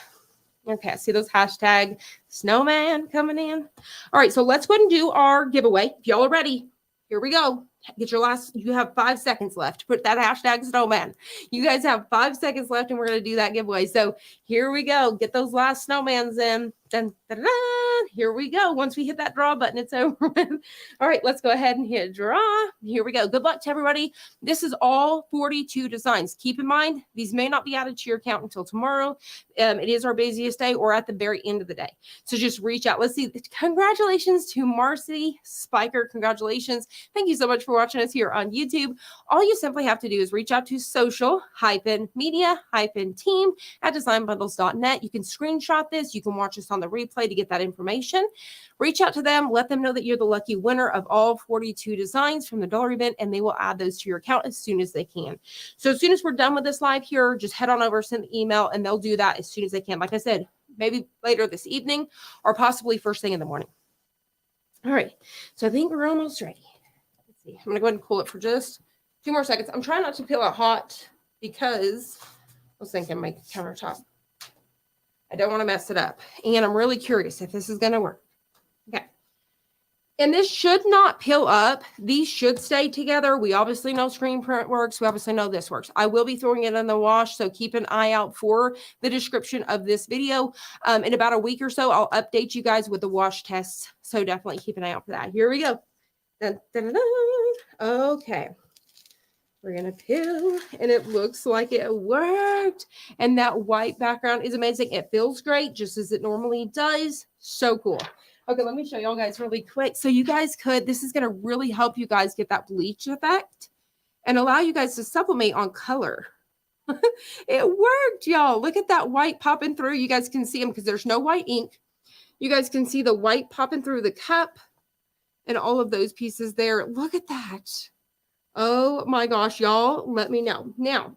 Okay. I see those hashtag snowman coming in. All right. So let's go ahead and do our giveaway. If y'all are ready, here we go. Get your last, you have 5 seconds left to put that hashtag snowman. You guys have 5 seconds left and we're going to do that giveaway. So here we go. Get those last snowmans in. Dun, dun, dun, dun. Here we go. Once we hit that draw button, it's over. All right, let's go ahead and hit draw. Here we go. Good luck to everybody. This is all 42 designs. Keep in mind, these may not be added to your account until tomorrow. It is our busiest day or at the very end of the day. So just reach out. Let's see. Congratulations to Marcy Spiker. Congratulations. Thank you so much for watching us here on YouTube. All you simply have to do is reach out to social-media-team@designbundles.net. You can screenshot this. You can watch us on the replay to get that information. Reach out to them. Let them know that you're the lucky winner of all 42 designs from the dollar event, and they will add those to your account as soon as they can. So as soon as we're done with this live here, just head on over, send the email, and they'll do that as soon as they can. Like I said, maybe later this evening or possibly first thing in the morning. All right. So I think we're almost ready. Let's see. I'm going to go ahead and cool it for just 2 more seconds. I'm trying not to peel it hot because I was thinking my countertop. I don't want to mess it up. And I'm really curious if this is going to work. Okay. And this should not peel up. These should stay together. We obviously know screen print works. We obviously know this works. I will be throwing it in the wash, so keep an eye out for the description of this video. In about a week or so, I'll update you guys with the wash tests. So definitely keep an eye out for that. Here we go. Dun, dun, dun, dun. Okay. We're going to peel, and it looks like it worked. And that white background is amazing. It feels great, just as it normally does. So cool. Okay, let me show y'all guys really quick. So you guys this is going to really help you guys get that bleach effect and allow you guys to sublimate on color. It worked, y'all. Look at that white popping through. You guys can see them because there's no white ink. You guys can see the white popping through the cup and all of those pieces there. Look at that. Oh my gosh, y'all, let me know. Now,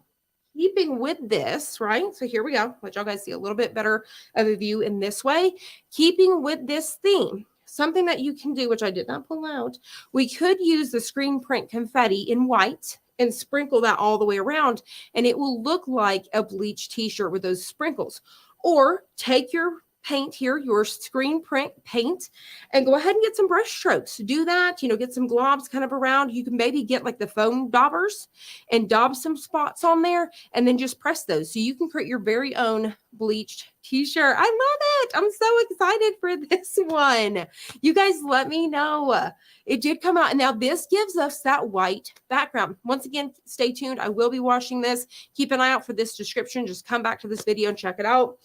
keeping with this, right? So here we go. Let y'all guys see a little bit better of a view in this way. Keeping with this theme, something that you can do, which I did not pull out, we could use the screen print confetti in white and sprinkle that all the way around, and it will look like a bleached t-shirt with those sprinkles. Or take your paint here, your screen print paint, and go ahead and get some brush strokes. Do that, get some globs kind of around. You can maybe get like the foam daubers and daub some spots on there and then just press those. So you can create your very own bleached t-shirt. I love it. I'm so excited for this one. You guys let me know. It did come out. And now this gives us that white background. Once again, stay tuned. I will be washing this. Keep an eye out for this description. Just come back to this video and check it out.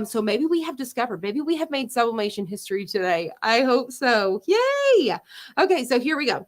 So maybe we have maybe we have made sublimation history today. I hope so. Yay. Okay. So here we go.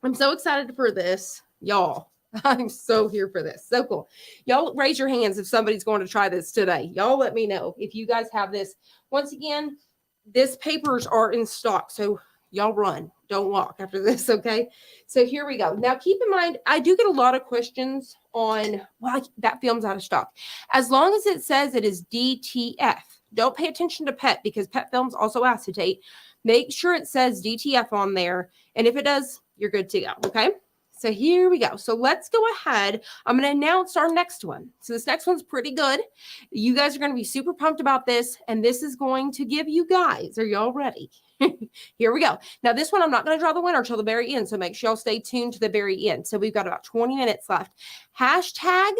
I'm so excited for this, y'all. I'm so here for this. So cool. Y'all raise your hands if somebody's going to try this today. Y'all let me know if you guys have this. Once again, this papers are in stock. So y'all run. Don't walk after this, okay? So here we go. Now, keep in mind, I do get a lot of questions on, well, that film's out of stock. As long as it says it is DTF, don't pay attention to PET because PET films also acetate. Make sure it says DTF on there. And if it does, you're good to go, okay? So here we go. So let's go ahead. I'm going to announce our next one. So this next one's pretty good. You guys are going to be super pumped about this. And this is going to give you guys, are y'all ready? Here we go. Now this one, I'm not going to draw the winner till the very end. So make sure y'all stay tuned to the very end. So we've got about 20 minutes left. Hashtag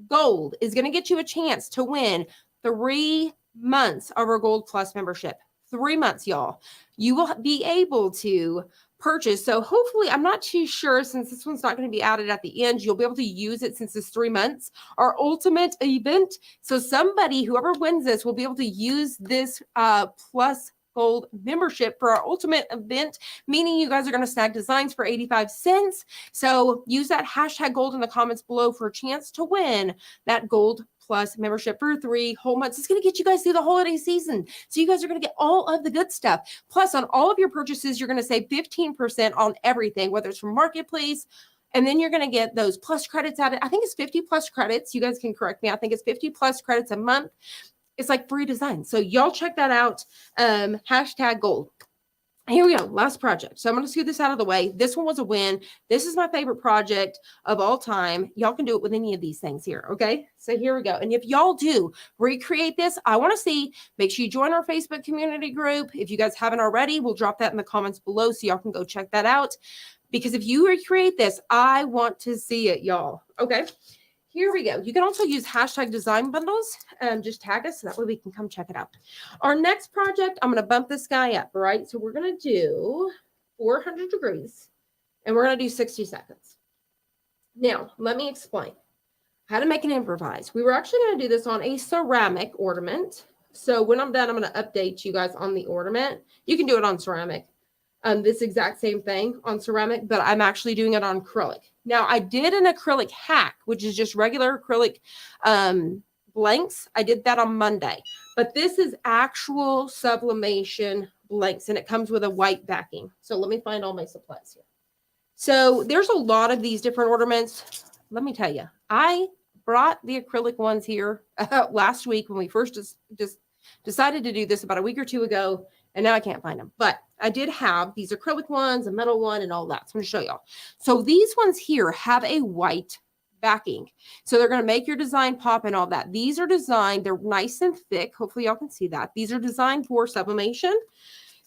gold is going to get you a chance to win 3 months of our Gold Plus membership. 3 months, y'all. You will be able to purchase. So hopefully, I'm not too sure since this one's not going to be added at the end, you'll be able to use it since it's 3 months. Our ultimate event. So somebody, whoever wins this, will be able to use this Plus Gold membership for our ultimate event, meaning you guys are going to snag designs for 85 cents. So use that hashtag gold in the comments below for a chance to win that Gold Plus membership for 3 whole months. It's going to get you guys through the holiday season. So you guys are going to get all of the good stuff. Plus, on all of your purchases, you're going to save 15% on everything, whether it's from Marketplace. And then you're going to get those plus credits added. I think it's 50 plus credits. You guys can correct me. I think it's 50 plus credits a month. It's like free design. So y'all check that out. Hashtag gold. Here we go. Last project. So I'm going to scoot this out of the way. This one was a win. This is my favorite project of all time. Y'all can do it with any of these things here. Okay. So here we go. And if y'all do recreate this, I want to see, make sure you join our Facebook community group. If you guys haven't already, we'll drop that in the comments below so y'all can go check that out. Because if you recreate this, I want to see it, y'all. Okay. Here we go. You can also use hashtag design bundles. Just tag us so that way we can come check it out. Our next project, I'm going to bump this guy up, right? So we're going to do 400 degrees and we're going to do 60 seconds. Now, let me explain how to make an improvise. We were actually going to do this on a ceramic ornament. So when I'm done, I'm going to update you guys on the ornament. You can do it on ceramic. This exact same thing on ceramic, but I'm actually doing it on acrylic. Now, I did an acrylic hack, which is just regular acrylic blanks. I did that on Monday, but this is actual sublimation blanks, and it comes with a white backing. So let me find all my supplies here. So there's a lot of these different ornaments. Let me tell you, I brought the acrylic ones here last week when we first just decided to do this about a week or two ago, and now I can't find them. But I did have these acrylic ones, a metal one, and all that. So I'm going to show y'all. So these ones here have a white backing. So they're going to make your design pop and all that. These are designed, they're nice and thick. Hopefully y'all can see that. These are designed for sublimation.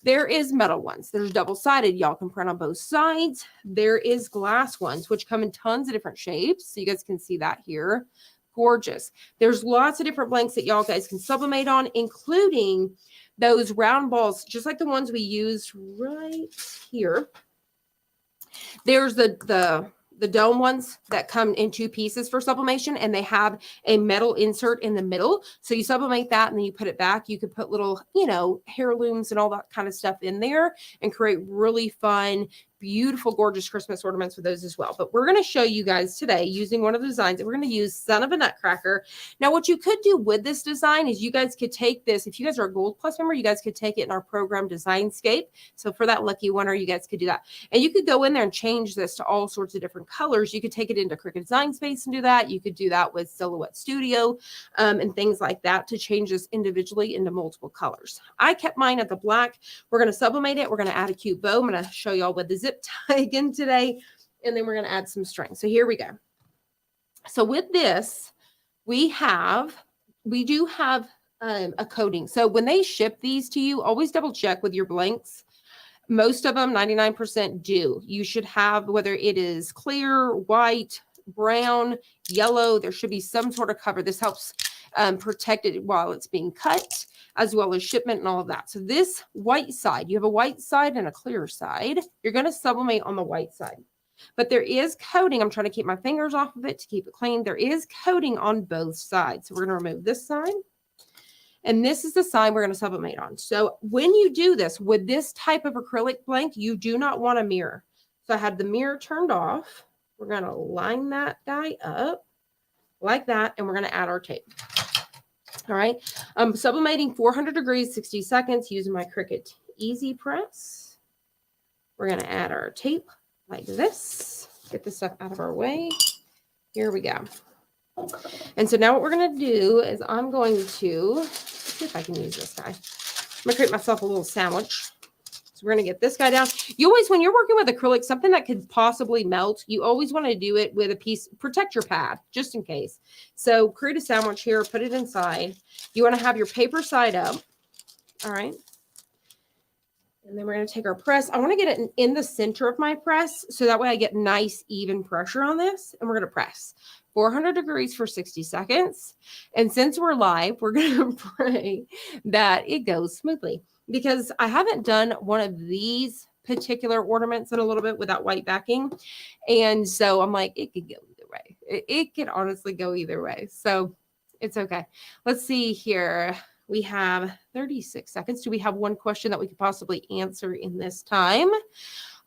There is metal ones. There's double-sided. Y'all can print on both sides. There is glass ones, which come in tons of different shapes. So you guys can see that here. Gorgeous. There's lots of different blanks that y'all guys can sublimate on, including those round balls, just like the ones we used right here. There's the dome ones that come in 2 pieces for sublimation, and they have a metal insert in the middle. So you sublimate that and then you put it back. You could put little, heirlooms and all that kind of stuff in there and create really fun, beautiful, gorgeous Christmas ornaments with those as well. But we're going to show you guys today using one of the designs that we're going to use, Son of a Nutcracker. Now, what you could do with this design is you guys could take this. If you guys are a Gold Plus member, you guys could take it in our program Designscape. So for that lucky winner, you guys could do that. And you could go in there and change this to all sorts of different colors. You could take it into Cricut Design Space and do that. You could do that with Silhouette Studio and things like that to change this individually into multiple colors. I kept mine at the black. We're going to sublimate it. We're going to add a cute bow. I'm going to show y'all with the zip tie again today, and then we're going to add some string. So here we go. So with this, we do have a coating. So when they ship these to you, always double check with your blanks. Most of them, 99% do. You should have, whether it is clear, white, brown, yellow, there should be some sort of cover. This helps protect it while it's being cut, as well as shipment and all of that. So this white side, you have a white side and a clear side. You're going to sublimate on the white side. But there is coating. I'm trying to keep my fingers off of it to keep it clean. There is coating on both sides. So we're going to remove this side. And this is the side we're going to sublimate on. So when you do this with this type of acrylic blank, you do not want a mirror. So I had the mirror turned off. We're going to line that guy up like that. And we're going to add our tape. All right. I'm sublimating 400 degrees, 60 seconds using my Cricut Easy Press. We're going to add our tape like this. Get this stuff out of our way. Here we go. And so now what we're going to do is I'm going to see if I can use this guy. I'm going to create myself a little sandwich. So we're going to get this guy down. You always, when you're working with acrylic, something that could possibly melt, you always want to do it with a piece, protect your pad, just in case. So create a sandwich here, put it inside. You want to have your paper side up. All right. And then we're going to take our press. I want to get it in the center of my press so that way I get nice, even pressure on this. And we're going to press 400 degrees for 60 seconds. And since we're live, we're going to pray that it goes smoothly because I haven't done one of these particular ornaments in a little bit without white backing. And so I'm like, it could go either way. It could honestly go either way. So it's okay. Let's see here. We have 36 seconds. Do we have one question that we could possibly answer in this time?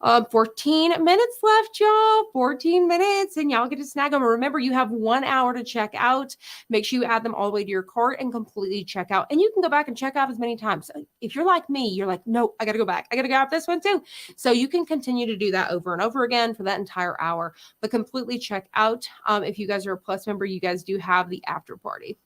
14 minutes left, y'all. 14 minutes, and y'all get to snag them. Remember, you have 1 hour to check out. Make sure you add them all the way to your cart and completely check out. And you can go back and check out as many times. If you're like me, you're like, no, I got to go back. I got to grab this one too. So you can continue to do that over and over again for that entire hour, but completely check out. If you guys are a Plus member, you guys do have the after party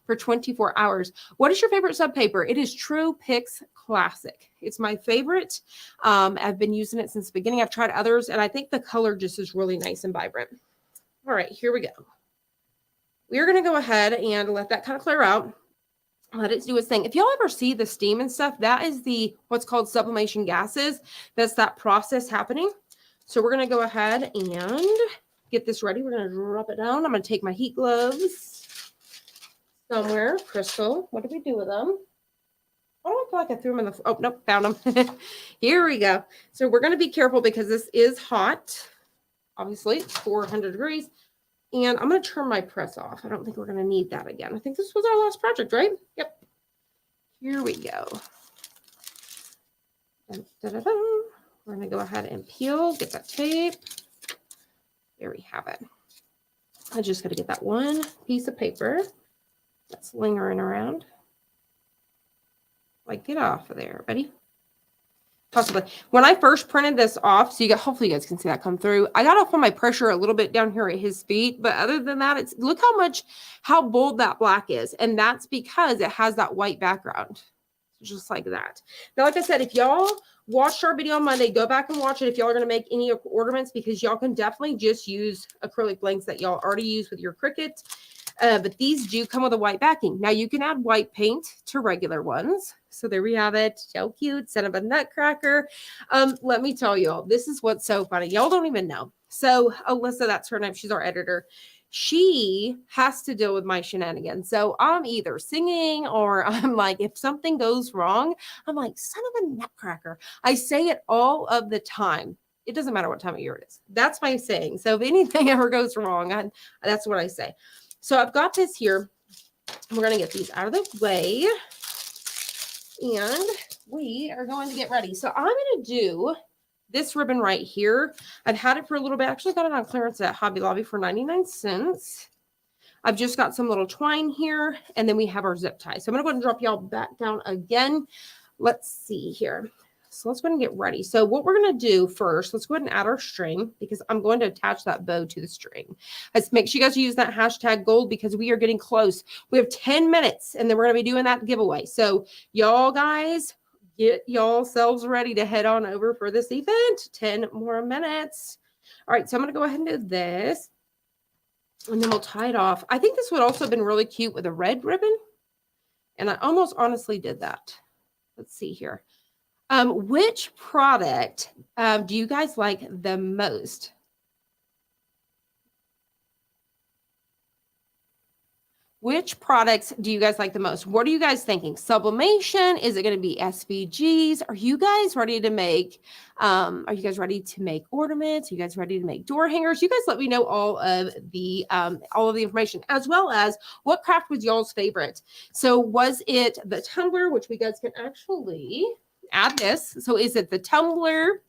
for 24 hours. What is your favorite sub paper? It is True Pix Classic. It's my favorite. I've been using it since the beginning. I've tried others, and I think the color just is really nice and vibrant. All right, here we go. We're going to go ahead and let that kind of clear out. Let it do its thing. If y'all ever see the steam and stuff, that is the what's called sublimation gases. That's that process happening. So we're going to go ahead and get this ready. We're going to drop it down. I'm going to take my heat gloves somewhere. Crystal, what did we do with them? I don't feel like I threw them in the, oh, nope, found them. Here we go. So we're going to be careful because this is hot. Obviously, it's 400 degrees. And I'm going to turn my press off. I don't think we're going to need that again. I think this was our last project, right? Yep. Here we go. Dun, dun, dun, dun. We're going to go ahead and peel, get that tape. There we have it. I just got to get that one piece of paper that's lingering around. Like, get off of there, buddy. Possibly. When I first printed this off, so you got, hopefully you guys can see that come through. I got off on my pressure a little bit down here at his feet, but other than that, it's look how bold that black is. And that's because it has that white background. Just like that. Now, like I said, if y'all watched our video on Monday, go back and watch it if y'all are going to make any ornaments, because y'all can definitely just use acrylic blanks that y'all already use with your Cricut. But these do come with a white backing. Now you can add white paint to regular ones. So there we have it. So cute. Son of a nutcracker. Let me tell y'all, this is what's so funny. Y'all don't even know. So Alyssa, that's her name. She's our editor. She has to deal with my shenanigans. So I'm either singing or I'm like, if something goes wrong, I'm like, son of a nutcracker. I say it all of the time. It doesn't matter what time of year it is. That's my saying. So if anything ever goes wrong, that's what I say. So I've got this here. We're going to get these out of the way. And we are going to get ready. So I'm going to do this ribbon right here. I've had it for a little bit. I actually got it on clearance at Hobby Lobby for 99 cents. I've just got some little twine here. And then we have our zip tie. So I'm going to go ahead and drop y'all back down again. Let's see here. So let's go ahead and get ready. So what we're going to do first, let's go ahead and add our string because I'm going to attach that bow to the string. Let's make sure you guys use that hashtag gold because we are getting close. We have 10 minutes and then we're going to be doing that giveaway. So y'all guys, get y'all selves ready to head on over for this event. 10 more minutes. All right. So I'm going to go ahead and do this and then we'll tie it off. I think this would also have been really cute with a red ribbon. And I almost honestly did that. Let's see here. Which product do you guys like the most? Which products do you guys like the most? What are you guys thinking? Sublimation? Is it going to be SVGs? Are you guys ready to make, ornaments? Are you guys ready to make door hangers? You guys let me know all of the information, as well as what craft was y'all's favorite. So was it the tumbler, which we guys can actually add this. So is it the tumbler?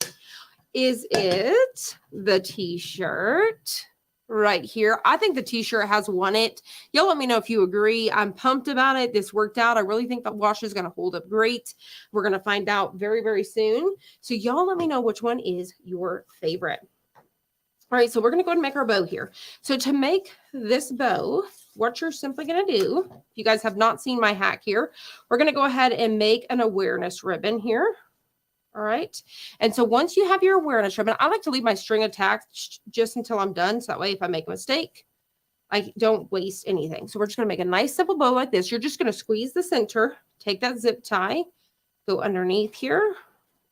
Is it the t-shirt right here? I think the t-shirt has won it. Y'all let me know if you agree. I'm pumped about it. This worked out. I really think the wash is going to hold up great. We're going to find out very, very soon. So y'all let me know which one is your favorite. All right, so we're going to go ahead and make our bow here. So to make this bow, what you're simply going to do, if you guys have not seen my hack here, we're going to go ahead and make an awareness ribbon here. All right. And so once you have your awareness ribbon, I like to leave my string attached just until I'm done. So that way, if I make a mistake, I don't waste anything. So we're just going to make a nice simple bow like this. You're just going to squeeze the center, take that zip tie, go underneath here,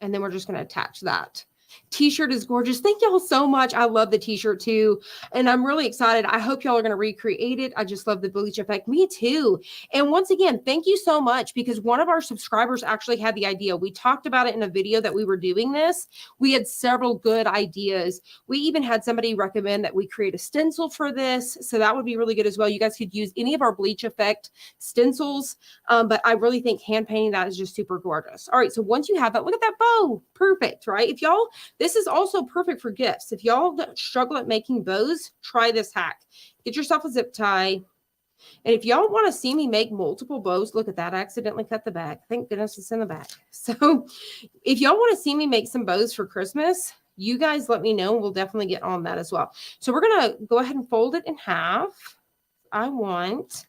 And then we're just going to attach that. T-shirt is gorgeous. Thank y'all so much. I love the t-shirt too. And I'm really excited. I hope y'all are going to recreate it. I just love the bleach effect. Me too. And once again, thank you so much, because one of our subscribers actually had the idea. We talked about it in a video that we were doing this. We had several good ideas. We even had somebody recommend that we create a stencil for this. So that would be really good as well. You guys could use any of our bleach effect stencils. But I really think hand painting that is just super gorgeous. All right. So once you have that, look at that bow. Perfect, right? If y'all, this is also perfect for gifts. If y'all struggle at making bows, try this hack. Get yourself a zip tie. And if y'all want to see me make multiple bows, look at that. I accidentally cut the back. Thank goodness it's in the back. So if y'all want to see me make some bows for Christmas, you guys let me know. We'll definitely get on that as well. So we're going to go ahead and fold it in half. I want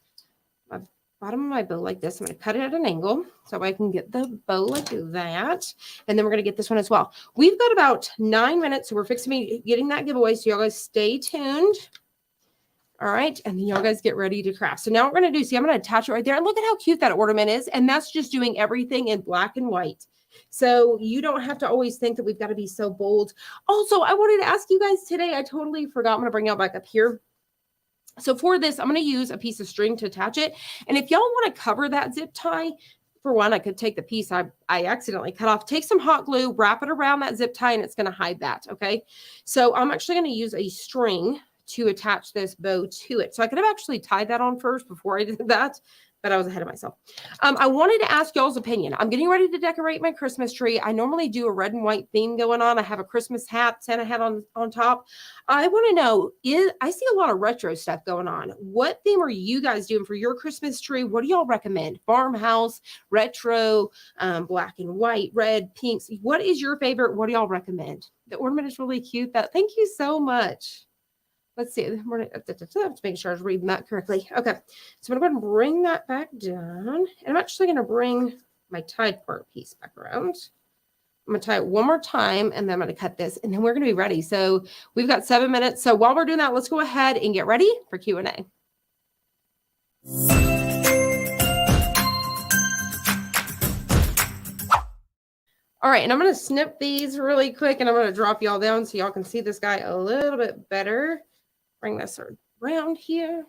my bottom of my bow like this. I'm going to cut it at an angle so I can get the bow like that. And then we're going to get this one as well. We've got about 9 minutes. So we're fixing to be getting that giveaway. So y'all guys stay tuned. All right. And then y'all guys get ready to craft. So now what we're going to do, see, I'm going to attach it right there. And look at how cute that ornament is. And that's just doing everything in black and white. So you don't have to always think that we've got to be so bold. Also, I wanted to ask you guys today, I totally forgot. I'm going to bring y'all back up here. So for this, I'm going to use a piece of string to attach it. And if y'all want to cover that zip tie, for one, I could take the piece I accidentally cut off, take some hot glue, wrap it around that zip tie, and it's going to hide that. Okay. So I'm actually going to use a string to attach this bow to it. So I could have actually tied that on first before I did that, but I was ahead of myself. I wanted to ask y'all's opinion. I'm getting ready to decorate my Christmas tree. I normally do a red and white theme going on. I have a Christmas hat, Santa hat on top. I want to know, I see a lot of retro stuff going on. What theme are you guys doing for your Christmas tree? What do y'all recommend? Farmhouse, retro, black and white, red, pinks. What is your favorite? What do y'all recommend? The ornament is really cute. Thank you so much. Let's see. We're going to make sure I was reading that correctly. Okay. So I'm going to go ahead and bring that back down. And I'm actually going to bring my tied part piece back around. I'm going to tie it one more time, and then I'm going to cut this, and then we're going to be ready. So we've got 7 minutes. So while we're doing that, let's go ahead and get ready for Q&A. All right. And I'm going to snip these really quick, and I'm going to drop y'all down so y'all can see this guy a little bit better. Bring this around here.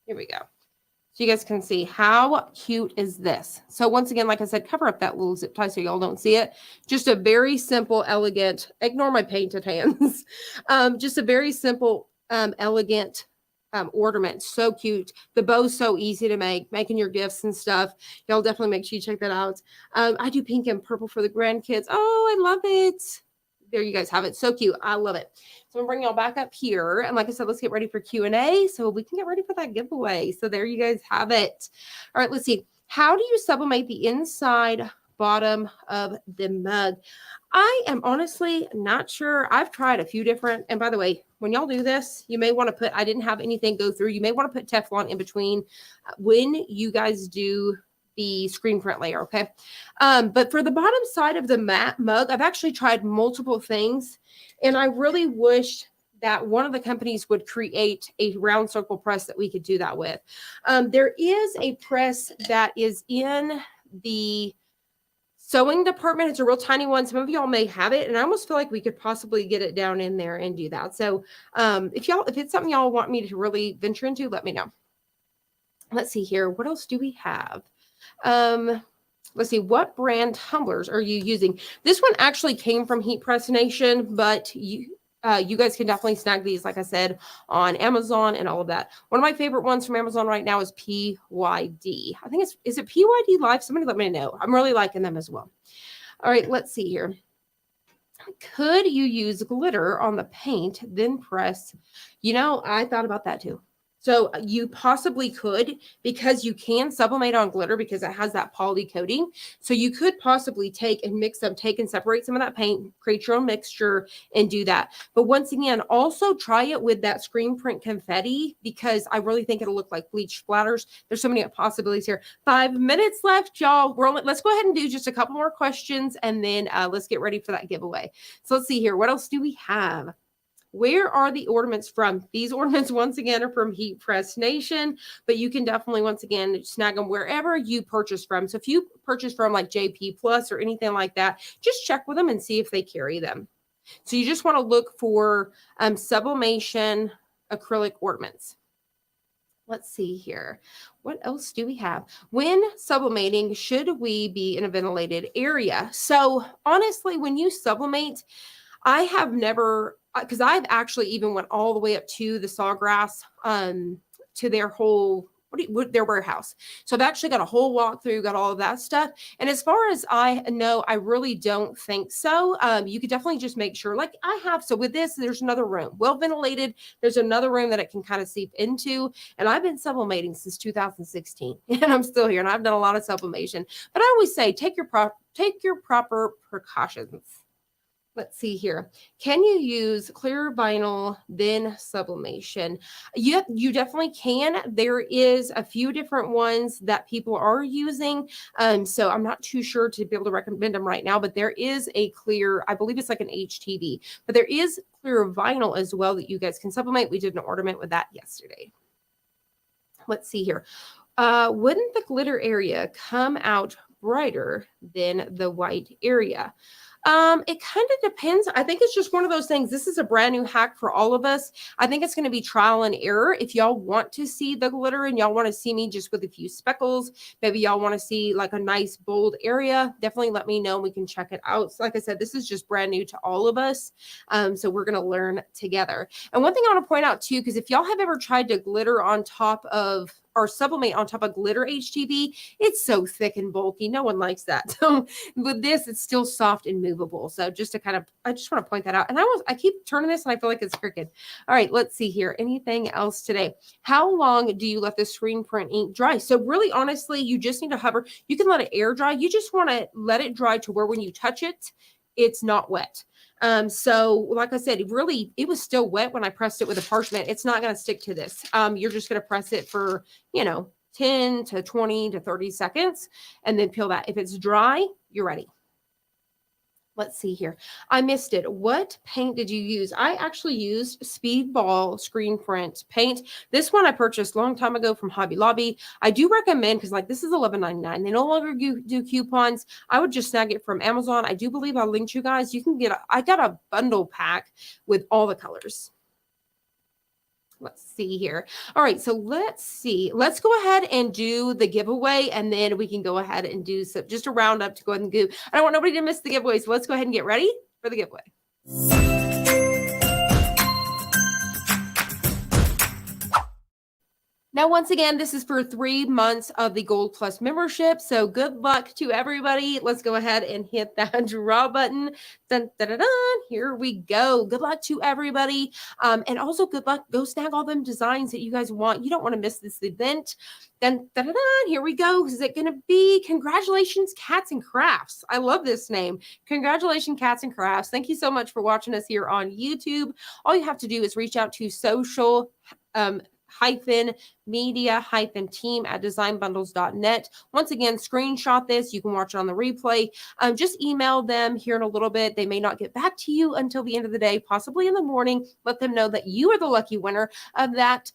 Here we go. So you guys can see how cute is this. So once again, like I said, cover up that little zip tie so y'all don't see it. Just a very simple, elegant, ignore my painted hands. Just a very simple, elegant ornament. So cute. The bow's so easy to make, making your gifts and stuff. Y'all definitely make sure you check that out. I do pink and purple for the grandkids. Oh, I love it. There you guys have it. So cute. I love it. So I'm bringing y'all back up here. And like I said, let's get ready for Q&A so we can get ready for that giveaway. So there you guys have it. All right, let's see. How do you sublimate the inside bottom of the mug? I am honestly not sure. I've tried a few different, and by the way, when y'all do this, you may want to put, I didn't have anything go through. You may want to put Teflon in between when you guys do the screen print layer, okay? But for the bottom side of the mug, I've actually tried multiple things, and I really wish that one of the companies would create a round circle press that we could do that with. There is a press that is in the sewing department. It's a real tiny one. Some of y'all may have it, and I almost feel like we could possibly get it down in there and do that. So if it's something y'all want me to really venture into, let me know. Let's see here. What else do we have? Let's see, what brand tumblers are you using? This one actually came from Heat Press Nation, but you guys can definitely snag these, like I said, on Amazon and all of that. One of my favorite ones from Amazon right now is PYD. I think is it PYD Live? Somebody let me know. I'm really liking them as well. All right, let's see here. Could you use glitter on the paint, then press? You know, I thought about that too. So you possibly could, because you can sublimate on glitter because it has that poly coating. So you could possibly take and mix them, take and separate some of that paint, create your own mixture and do that. But once again, also try it with that screen print confetti, because I really think it'll look like bleach splatters. There's so many possibilities here. 5 minutes left, y'all. Let's go ahead and do just a couple more questions, and then let's get ready for that giveaway. So let's see here. What else do we have? Where are the ornaments from? These ornaments, once again, are from Heat Press Nation, but you can definitely, once again, snag them wherever you purchase from. So if you purchase from like JP Plus or anything like that, just check with them and see if they carry them. So you just want to look for Sublimation acrylic ornaments. Let's see here. What else do we have? When sublimating, should we be in a ventilated area? So honestly, when you sublimate, I have never, because I've actually even went all the way up to the Sawgrass, to their whole, their warehouse. So I've actually got a whole walkthrough, got all of that stuff. And as far as I know, I really don't think so. You could definitely just make sure, like I have. So with this, there's another room, well ventilated. There's another room that it can kind of seep into. And I've been sublimating since 2016, and I'm still here. And I've done a lot of sublimation. But I always say, take your proper precautions. Let's see here. Can you use clear vinyl, then sublimation? Yep, you definitely can. There is a few different ones that people are using. So I'm not too sure to be able to recommend them right now, but there is a clear, I believe it's like an HTV, but there is clear vinyl as well that you guys can sublimate. We did an ornament with that yesterday. Let's see here. Wouldn't the glitter area come out brighter than the white area? It kind of depends. I think it's just one of those things. This is a brand new hack for all of us. I think it's going to be trial and error. If y'all want to see the glitter and y'all want to see me just with a few speckles, maybe y'all want to see like a nice bold area, definitely let me know. We can check it out. So like I said, this is just brand new to all of us. So we're going to learn together. And one thing I want to point out too, because if y'all have ever tried to glitter on top of or sublimate on top of glitter HTV, it's so thick and bulky. No one likes that. So with this, it's still soft and movable. So just to kind of, I just want to point that out. And I keep turning this and I feel like it's crooked. All right, let's see here. Anything else today? How long do you let the screen print ink dry? So really, honestly, you just need to hover. You can let it air dry. You just want to let it dry to where when you touch it, it's not wet. So like I said, it was still wet when I pressed it with a parchment. It's not going to stick to this. You're just going to press it for, 10 to 20 to 30 seconds and then peel that. If it's dry, you're ready. Let's see here. I missed it. What paint did you use? I actually used Speedball screen print paint. This one I purchased a long time ago from Hobby Lobby. I do recommend, because like this is $11.99. They no longer do coupons. I would just snag it from Amazon. I do believe I linked you guys. You can I got a bundle pack with all the colors. Let's see here. All right, so let's see. Let's go ahead and do the giveaway, and then we can go ahead and do just a roundup to go ahead and go. I don't want nobody to miss the giveaway, so let's go ahead and get ready for the giveaway. Now, once again, this is for 3 months of the Gold Plus membership. So good luck to everybody. Let's go ahead and hit that draw button. Dun, dun, dun, dun. Here we go. Good luck to everybody. And also good luck. Go snag all them designs that you guys want. You don't want to miss this event. Dun, dun, dun, dun. Here we go. Is it going to be Congratulations Cats and Crafts? I love this name. Congratulations Cats and Crafts. Thank you so much for watching us here on YouTube. All you have to do is reach out to social media team at designbundles.net. Once again, screenshot this. You can watch it on the replay. Just email them here in a little bit. They may not get back to you until the end of the day, possibly in the morning. Let them know that you are the lucky winner of that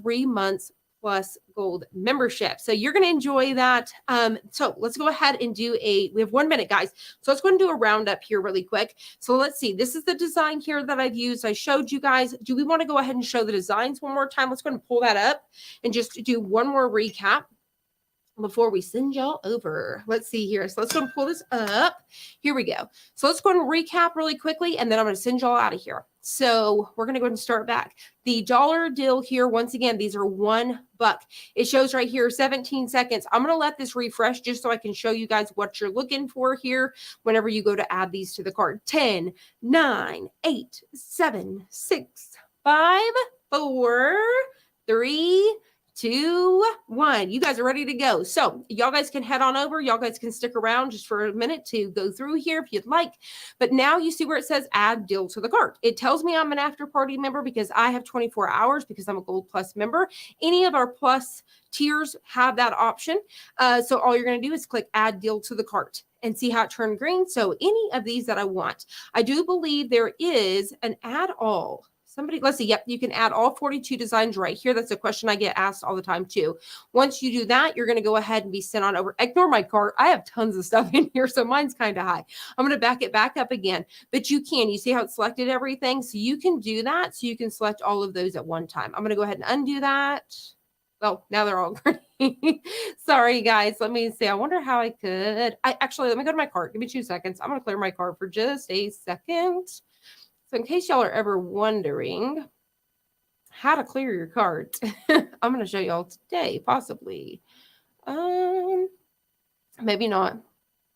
3 months plus gold membership. So you're going to enjoy that. So let's go ahead and we have 1 minute, guys. So let's go and do a roundup here really quick. So let's see. This is the design here that I've used. I showed you guys. Do we want to go ahead and show the designs one more time? Let's go and pull that up and just do one more recap before we send y'all over. Let's see here. So let's go and pull this up. Here we go. So let's go and recap really quickly, and then I'm going to send y'all out of here. So we're going to go ahead and start back. The dollar deal here, once again, these are $1. It shows right here 17 seconds. I'm going to let this refresh just so I can show you guys what you're looking for here whenever you go to add these to the cart. 10, 9, 8, 7, 6, 5, 4, 3, 2, 1. You guys are ready to go. So y'all guys can head on over. Y'all guys can stick around just for a minute to go through here if you'd like. But now you see where it says add deal to the cart. It tells me I'm an after party member because I have 24 hours because I'm a Gold Plus member. Any of our Plus tiers have that option. So all you're going to do is click add deal to the cart and see how it turned green. So any of these that I want. I do believe there is an add all somebody, let's see. Yep, you can add all 42 designs right here. That's a question I get asked all the time too. Once you do that, you're going to go ahead and be sent on over. Ignore my cart. I have tons of stuff in here, so mine's kind of high. I'm going to back it back up again, but you see how it selected everything? So you can do that. So you can select all of those at one time. I'm going to go ahead and undo that. Oh, now they're all green. Sorry, guys. Let me see. I wonder how I could. Actually, let me go to my cart. Give me 2 seconds. I'm going to clear my cart for just a second. So in case y'all are ever wondering how to clear your cart, I'm going to show y'all today, possibly. Maybe not.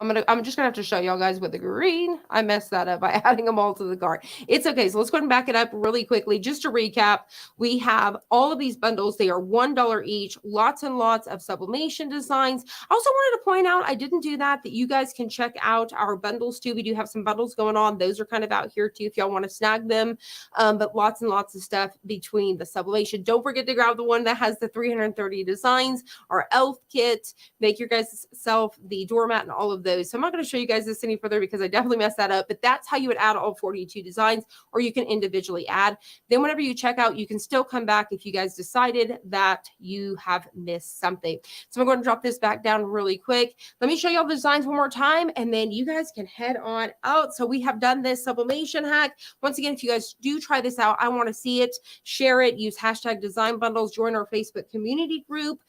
I'm just gonna have to show y'all guys with the green. I messed that up by adding them all to the cart. It's okay. So let's go ahead and back it up really quickly. Just to recap, we have all of these bundles. They are $1 each. Lots and lots of sublimation designs. I also wanted to point out, I didn't do that you guys can check out our bundles too. We do have some bundles going on. Those are kind of out here too if y'all want to snag them. But lots and lots of stuff between the sublimation. Don't forget to grab the one that has the 330 designs, our elf kit. Make your guys self the doormat and all of those. So I'm not going to show you guys this any further because I definitely messed that up, but that's how you would add all 42 designs, or you can individually add. Then whenever you check out, you can still come back if you guys decided that you have missed something. So I'm going to drop this back down really quick. Let me show you all the designs one more time, and then you guys can head on out. So we have done this sublimation hack. Once again, if you guys do try this out, I want to see it, share it, use hashtag design bundles, join our Facebook community group.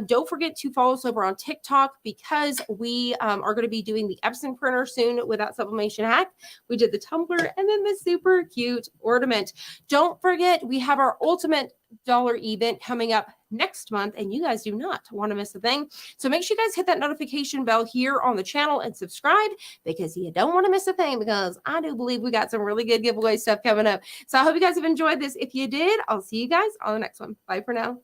Don't forget to follow us over on TikTok because we are going to be doing the Epson printer soon with that sublimation hack. We did the tumbler and then the super cute ornament. Don't forget, we have our ultimate dollar event coming up next month, and you guys do not want to miss a thing. So make sure you guys hit that notification bell here on the channel and subscribe because you don't want to miss a thing, because I do believe we got some really good giveaway stuff coming up. So I hope you guys have enjoyed this. If you did, I'll see you guys on the next one. Bye for now.